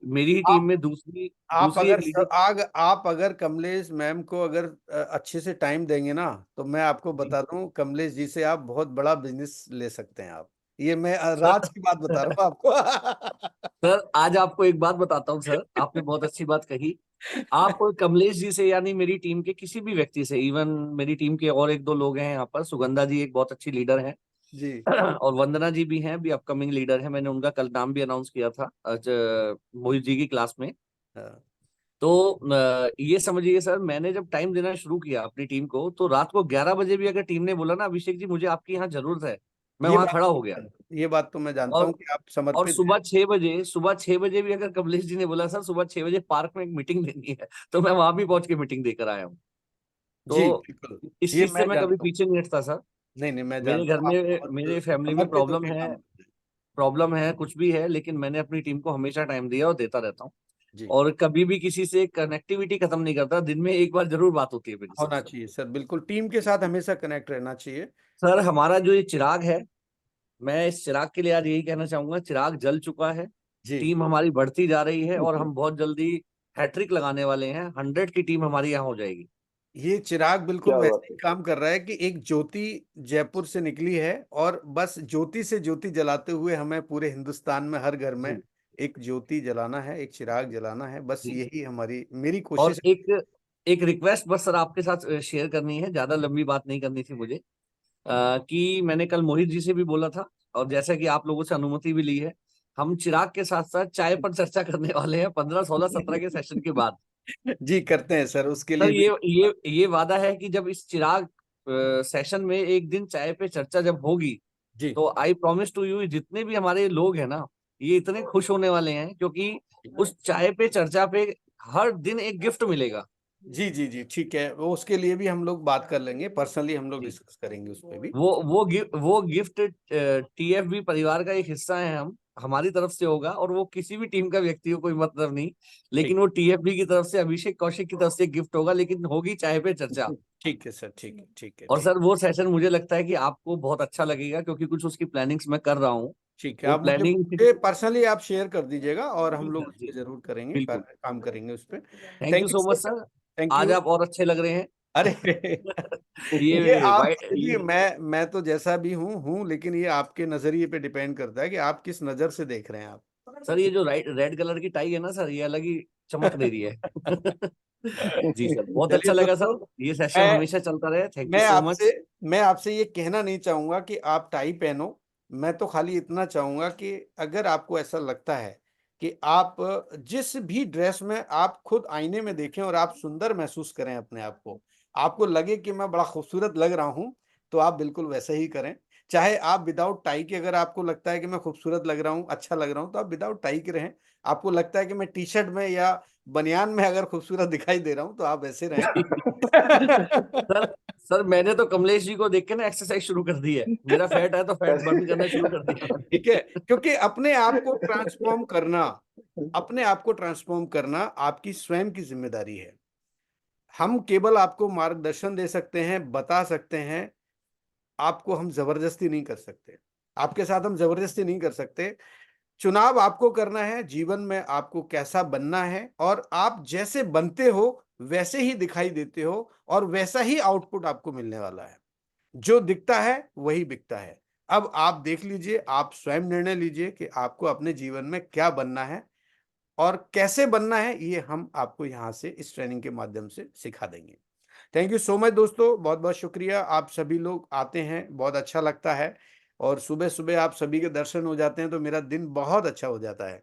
मेरी ही टीम आप में दूसरी आप दूसरी एक अगर लीडर। आप अगर कमलेश मैम को अगर अच्छे से टाइम देंगे ना, तो मैं आपको बता दूं, कमलेश जी से आप बहुत बड़ा बिजनेस ले सकते हैं आप। ये मैं राज की बात बता रहा हूँ आपको। सर आज आपको एक बात बताता हूँ सर, आपने बहुत अच्छी बात कही। आप कमलेश जी से, यानी मेरी टीम के किसी भी व्यक्ति से, इवन मेरी टीम के और एक दो लोग हैं यहाँ पर, सुगंधा जी एक बहुत अच्छी लीडर हैं, जी और वंदना जी भी हैं, भी अपकमिंग लीडर है। मैंने उनका कल नाम भी अनाउंस किया था आज मोहित जी की क्लास में। हाँ, तो ये समझिए सर, मैंने जब टाइम देना शुरू किया अपनी टीम को, तो रात को 11 बजे भी अगर टीम ने बोला ना अभिषेक जी मुझे आपकी यहाँ जरूरत है, मैं ये वहां बात खड़ा हो गया। ये बात तो मैं जानता हूँ और कि आप और समर्पित हैं। सुबह छह बजे भी अगर कमलेश जी ने बोला सर सुबह 6 बजे पार्क में एक मीटिंग देनी है, तो मैं वहां भी पहुंच के मीटिंग देकर आया हूँ। जी तो बिल्कुल, इस ये चीज से मैं मैं कभी जानता हूँ। पीछे नहीं हटता सर। नहीं नहीं, मैं मेरे जानता घर हूँ आप में, मेरे बहुत फैमिली में समर्पित प्रॉब्लम होकर है, काम करते हैं। कुछ भी है, लेकिन मैंने अपनी टीम को हमेशा टाइम दिया और देता रहता हूँ। जी, और कभी भी किसी से कनेक्टिविटी खत्म नहीं करता। दिन में एक बार जरूर बात होती है मेरी होना सबसे। चाहिए सर, बिल्कुल टीम के साथ हमेशा कनेक्ट रहना चाहिए। सर हमारा जो ये चिराग है, मैं इस चिराग के लिए आज यही कहना चाहूंगा, चिराग जल चुका है। जी टीम हमारी बढ़ती जा रही है और हम बहुत जल्दी हैट्रिक लगाने वाले हैं। 100 की टीम हमारी यहाँ हो जाएगी। ये चिराग बिल्कुल क्या बात वैसे ही है। काम कर रहा है कि एक ज्योति जयपुर से निकली है, और बस ज्योति से ज्योति जलाते हुए हमें पूरे हिंदुस्तान में हर घर में जी एक ज्योति जलाना है, एक चिराग जलाना है। बस जी। यही हमारी मेरी और कोशिश। एक एक रिक्वेस्ट बस सर आपके साथ शेयर करनी है, ज्यादा लंबी बात नहीं करनी थी मुझे। कि मैंने कल मोहित जी से भी बोला था, और जैसा कि आप लोगों से अनुमति भी ली है, हम चिराग के साथ साथ चाय पर चर्चा करने वाले हैं 15, 16, 17 के सेशन के बाद। जी करते हैं सर, उसके सर लिए भी। ये वादा है कि जब इस चिराग सेशन में एक दिन चाय पे चर्चा जब होगी, जी तो आई प्रॉमिस टू यू, जितने भी हमारे लोग हैं ना, ये इतने खुश होने वाले हैं, क्योंकि उस चाय पे चर्चा पे हर दिन एक गिफ्ट मिलेगा। जी जी जी ठीक है, वो उसके लिए भी हम लोग बात कर लेंगे, पर्सनली हम लोग जी। डिस्कस करेंगे उस पर भी। वो गिफ्ट टीएफबी परिवार का एक हिस्सा है, हम हमारी तरफ से होगा, और वो किसी भी टीम का व्यक्ति हो कोई मतलब नहीं, ठीक, लेकिन वो टीएफबी की तरफ से, अभिषेक कौशिक की तरफ से गिफ्ट होगा, लेकिन होगी चाय पे चर्चा। ठीक है सर, ठीक है ठीक है और ठीक। सर वो सेशन मुझे लगता है कि आपको बहुत अच्छा लगेगा, क्योंकि कुछ उसकी प्लानिंग्स मैं कर रहा हूँ। ठीक है, वो आप प्लानिंग। मुझे पर्सनली आप शेयर कर दीजिएगा, और हम जी लोग सर, उस जी पर सर, जरूर करेंगे, बिल्कुल। काम करेंगे उस पर। Thank you thank you so so much much. Sir. Thank आज यू। आप और अच्छे लग रहे हैं। अरे ये ये आप वाइट देखिए, ये मैं तो जैसा भी हूँ, लेकिन ये आपके नजरिए पे डिपेंड करता है कि आप किस नजर से देख रहे हैं आप। सर, ये जो रेड कलर की टाई है ना सर, ये अलग ही चमक दे रही है। जी सर, बहुत चलिए अच्छा लगा दोस्तों, सर, ये सेशन मैं हमेशा चलता रहे। थैंक यू मैं सो आपसे मच। मैं आपसे ये कहना नहीं चाहूंगा कि आप टाई पहनो, मैं तो खाली इतना चाहूंगा कि अगर आपको ऐसा लगता है कि आप जिस भी ड्रेस में आप खुद आईने में देखें और आप सुंदर महसूस करें अपने आप को, आपको लगे कि मैं बड़ा खूबसूरत लग रहा हूं, तो आप बिल्कुल वैसे ही करें। चाहे आप विदाउट टाई के, अगर आपको लगता है कि मैं खूबसूरत लग रहा हूं, अच्छा लग रहा हूं, तो आप विदाउट टाई के रहें। आपको लगता है कि मैं टी शर्ट में या बनियान में अगर खूबसूरत दिखाई दे रहा हूं, तो आप वैसे रहें। सर सर मैंने तो कमलेश जी को देख के ना एक्सरसाइज शुरू कर दी है। मेरा फैट है तो फैट बर्न करना शुरू कर दिया मैंने। ठीक है, क्योंकि अपने आप को ट्रांसफॉर्म करना, अपने आप को ट्रांसफॉर्म करना आपकी स्वयं की जिम्मेदारी है। हम केवल आपको मार्गदर्शन दे सकते हैं, बता सकते हैं, आपको हम जबरदस्ती नहीं कर सकते। आपके साथ हम जबरदस्ती नहीं कर सकते। चुनाव आपको करना है, जीवन में आपको कैसा बनना है, और आप जैसे बनते हो वैसे ही दिखाई देते हो, और वैसा ही आउटपुट आपको मिलने वाला है। जो दिखता है वही बिकता है। अब आप देख लीजिए, आप स्वयं निर्णय लीजिए कि आपको अपने जीवन में क्या बनना है और कैसे बनना है। ये हम आपको यहाँ से इस ट्रेनिंग के माध्यम से सिखा देंगे। थैंक यू सो मच दोस्तों, बहुत बहुत शुक्रिया। आप सभी लोग आते हैं, बहुत अच्छा लगता है, और सुबह सुबह आप सभी के दर्शन हो जाते हैं तो मेरा दिन बहुत अच्छा हो जाता है।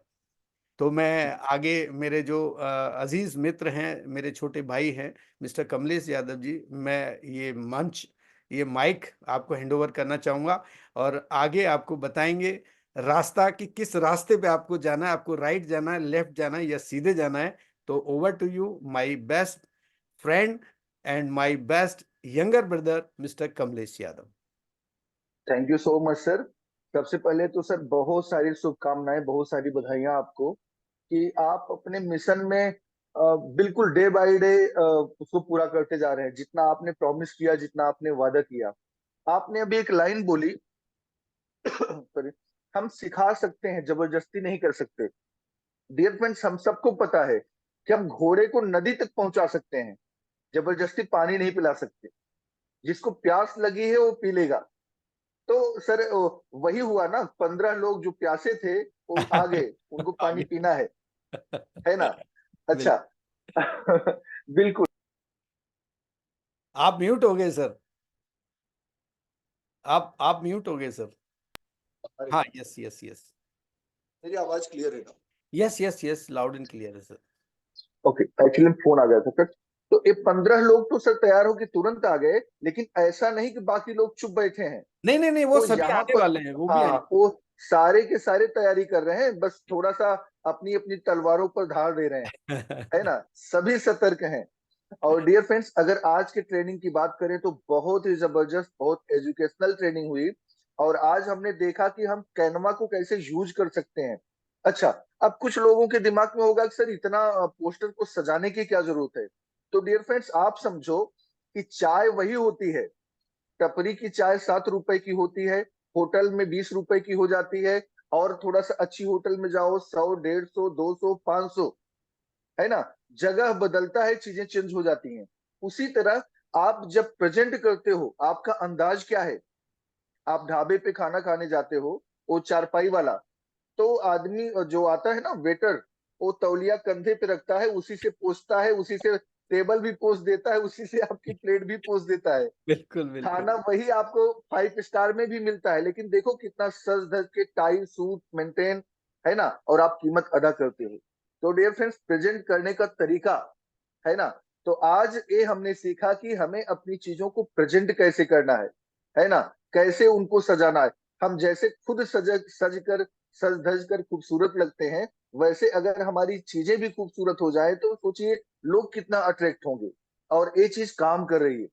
तो मैं आगे मेरे जो अजीज मित्र हैं, मेरे छोटे भाई हैं मिस्टर कमलेश यादव जी, मैं ये मंच, ये माइक आपको हैंडओवर करना चाहूँगा, और आगे आपको बताएंगे रास्ता कि किस रास्ते पे आपको जाना है, आपको राइट जाना है, लेफ्ट जाना है या सीधे जाना है। तो over to you my best friend and my best younger brother mister Kamlesh Yadav. Thank you so much sir. सबसे पहले तो सर बहुत सारी शुभकामनाएं, बहुत सारी बधाइयां आपको कि आप अपने मिशन में बिल्कुल डे बाय डे उसको पूरा करते जा रहे हैं। जितना आपने प्रॉमिस किया, जितना आपने वादा किया। आपने अभी एक लाइन बोली सॉरी, हम सिखा सकते हैं, जबरदस्ती नहीं कर सकते। डियर फ्रेंड्स, हम सबको पता है कि हम घोड़े को नदी तक पहुंचा सकते हैं, जबरदस्ती पानी नहीं पिला सकते। जिसको प्यास लगी है वो पी लेगा। तो सर वही हुआ ना, 15 लोग जो प्यासे थे वो आ गए, उनको पानी आगे। पीना है ना? बिल्कुल। अच्छा। बिल्कुल। आप म्यूट हो गए सर, आप म्यूट हो गए सर। अरे, हाँ, यस यस यस, मेरी आवाज क्लियर है ना? Yes yes yes, loud and clear है सर। ओके, एक्चुअली फोन आ गया था सर। तो ये 15 लोग तो सर तैयार होके तुरंत आ गए, लेकिन ऐसा नहीं कि बाकी लोग चुप बैठे हैं। नहीं नहीं नहीं, वो वो सभी यहाँ आने पर, वाले हैं, वो भी हाँ, आएंगे। वो सारे के सारे तैयारी कर रहे हैं, बस थोड़ा सा अपनी अपनी तलवारों पर धार दे रहे हैं, है ना? सभी सतर्क हैं। और डियर फ्रेंड्स, अगर आज के ट्रेनिंग की बात करें तो बहुत ही जबरदस्त, बहुत एजुकेशनल ट्रेनिंग हुई। और आज हमने देखा कि हम कैनवा को कैसे यूज कर सकते हैं। अच्छा, अब कुछ लोगों के दिमाग में होगा कि सर इतना पोस्टर को सजाने की क्या जरूरत है? तो डियर फ्रेंड्स, आप समझो कि चाय वही होती है। टपरी की चाय 7 रुपए की होती है, होटल में 20 रुपए की हो जाती है, और थोड़ा सा अच्छी होटल में जाओ 100, 150, 200, 500, है ना? जगह बदलता है, चीजें चेंज हो जाती हैं। उसी तरह आप जब प्रेजेंट करते हो, आपका अंदाज क्या है? आप ढाबे पे खाना खाने जाते हो, वो चारपाई वाला, तो आदमी जो आता है ना, वेटर, वो तौलिया कंधे पे रखता है, उसी से पोंछता है, उसी से टेबल भी पोंछ देता है, उसी से आपकी प्लेट भी पोंछ देता है। बिल्कुल बिल्कुल। खाना वही आपको 5 स्टार में भी मिलता है, लेकिन देखो कितना सज धज के, टाई सूट मेंटेन, है ना? और आप कीमत अदा करते हो। तो डियर फ्रेंड्स, प्रेजेंट करने का तरीका, है ना? तो आज ये हमने सीखा कि हमें अपनी चीजों को प्रेजेंट कैसे करना है ना? कैसे उनको सजाना है। हम जैसे खुद सज कर, सज धज कर खूबसूरत लगते हैं, वैसे अगर हमारी चीजें भी खूबसूरत हो जाए तो सोचिए लोग कितना अट्रैक्ट होंगे। और ये चीज काम कर रही है।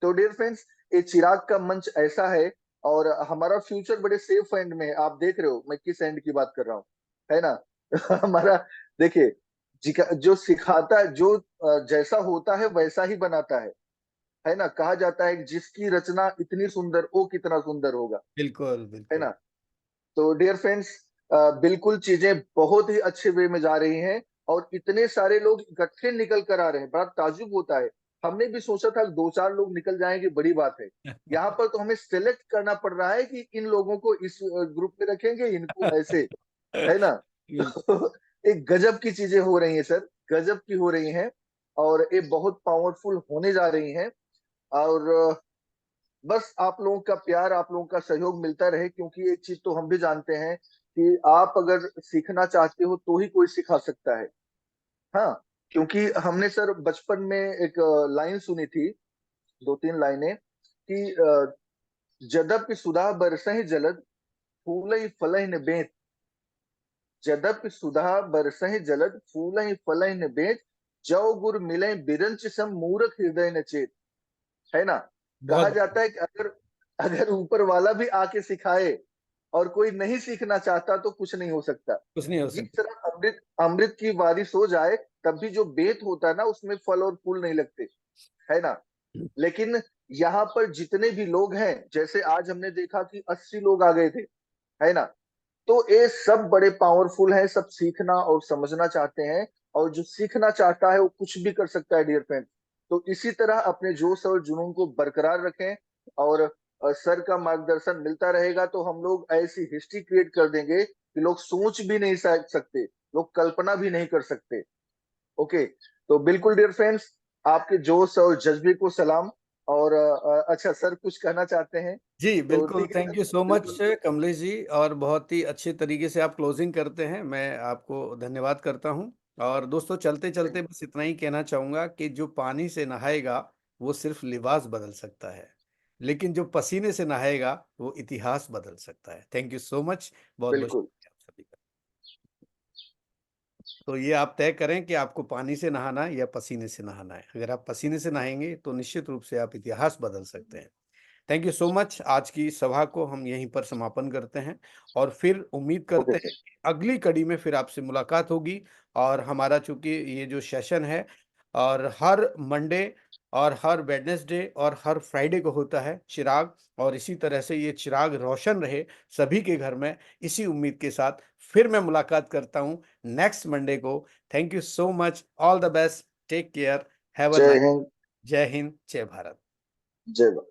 तो डियर फ्रेंड्स, ये चिराग का मंच ऐसा है, और हमारा फ्यूचर बड़े सेफ एंड में है। आप देख रहे हो मैं किस एंड की बात कर रहा हूँ, है ना? हमारा, देखिए, जो सिखाता है, जो जैसा होता है वैसा ही बनाता है ना? कहा जाता है कि जिसकी रचना इतनी सुंदर, वो कितना सुंदर होगा, बिल्कुल है बिल्कुल। ना? तो डियर फ्रेंड्स, बिल्कुल चीजें बहुत ही अच्छे वे में जा रही हैं, और इतने सारे लोग इकट्ठे निकल कर आ रहे हैं, बड़ा ताजुब होता है। हमने भी सोचा था 2-4 लोग निकल जाएंगे, बड़ी बात है। यहाँ पर तो हमें सिलेक्ट करना पड़ रहा है कि इन लोगों को इस ग्रुप में रखेंगे, इनको ऐसे, है ना? बिल्कुल। तो एक गजब की चीजें हो रही हैं सर, गजब की हो रही हैं, और ये बहुत पावरफुल होने जा रही हैं। और बस आप लोगों का प्यार, आप लोगों का सहयोग मिलता रहे, क्योंकि एक चीज तो हम भी जानते हैं कि आप अगर सीखना चाहते हो तो ही कोई सिखा सकता है। हाँ, क्योंकि हमने सर बचपन में एक लाइन सुनी थी, 2-3 लाइनें, कि जदपि सुधा बरसहि जलद, फूलहि फलहि न बेंत। जदपि सुधा बरसहि जलद, फूलहि फलहि न बेंत। जौ गुर मिलै बिरंच सम, मूरख हृदय न चेत। है ना? कहा बहुत जाता है कि अगर अगर ऊपर वाला भी आके सिखाए और कोई नहीं सीखना चाहता तो कुछ नहीं हो सकता। कुछ नहीं हो जिस सकता। तरह अमृत अमृत की बारिश हो जाए तब भी जो बेत होता है ना, उसमें फल और फूल नहीं लगते, है ना? लेकिन यहाँ पर जितने भी लोग हैं, जैसे आज हमने देखा कि 80 लोग आ गए थे, है ना? तो ये सब बड़े पावरफुल हैं, सब सीखना और समझना चाहते हैं, और जो सीखना चाहता है वो कुछ भी कर सकता है डियर फ्रेंड। तो इसी तरह अपने जोश और जुनून को बरकरार रखें, और सर का मार्गदर्शन मिलता रहेगा तो हम लोग ऐसी हिस्ट्री क्रिएट कर देंगे कि लोग सोच भी नहीं सकते, लोग कल्पना भी नहीं कर सकते। ओके, तो बिल्कुल डियर फ्रेंड्स, आपके जोश और जज्बे को सलाम। और अच्छा, सर कुछ कहना चाहते हैं जी तो बिल्कुल, ठीक है thank sir, you so much बिल्कुल। कमलेश जी, और बहुत ही अच्छे तरीके से आप क्लोजिंग करते हैं, मैं आपको धन्यवाद करता हूं। और दोस्तों, चलते चलते बस इतना ही कहना चाहूंगा कि जो पानी से नहाएगा वो सिर्फ लिबास बदल सकता है, लेकिन जो पसीने से नहाएगा वो इतिहास बदल सकता है। थैंक यू सो मच, बहुत बहुत बिल्कुल शुक्रिया आप सभी का। तो ये आप तय करें कि आपको पानी से नहाना है या पसीने से नहाना है। अगर आप पसीने से नहाएंगे तो निश्चित रूप से आप इतिहास बदल सकते हैं। Thank you so much. आज की सभा को हम यहीं पर समापन करते हैं, और फिर उम्मीद करते ओके हैं कि अगली कड़ी में फिर आपसे मुलाकात होगी। और हमारा चूंकि ये जो सेशन है और हर मंडे और हर वेडनेसडे और हर फ्राइडे को होता है चिराग, और इसी तरह से ये चिराग रोशन रहे सभी के घर में, इसी उम्मीद के साथ फिर मैं मुलाकात करता हूं नेक्स्ट मंडे को। Thank you so much, all the best, take care, have a जय नाइस। हिंद, जय हिंद, जय भारत। जय भारत।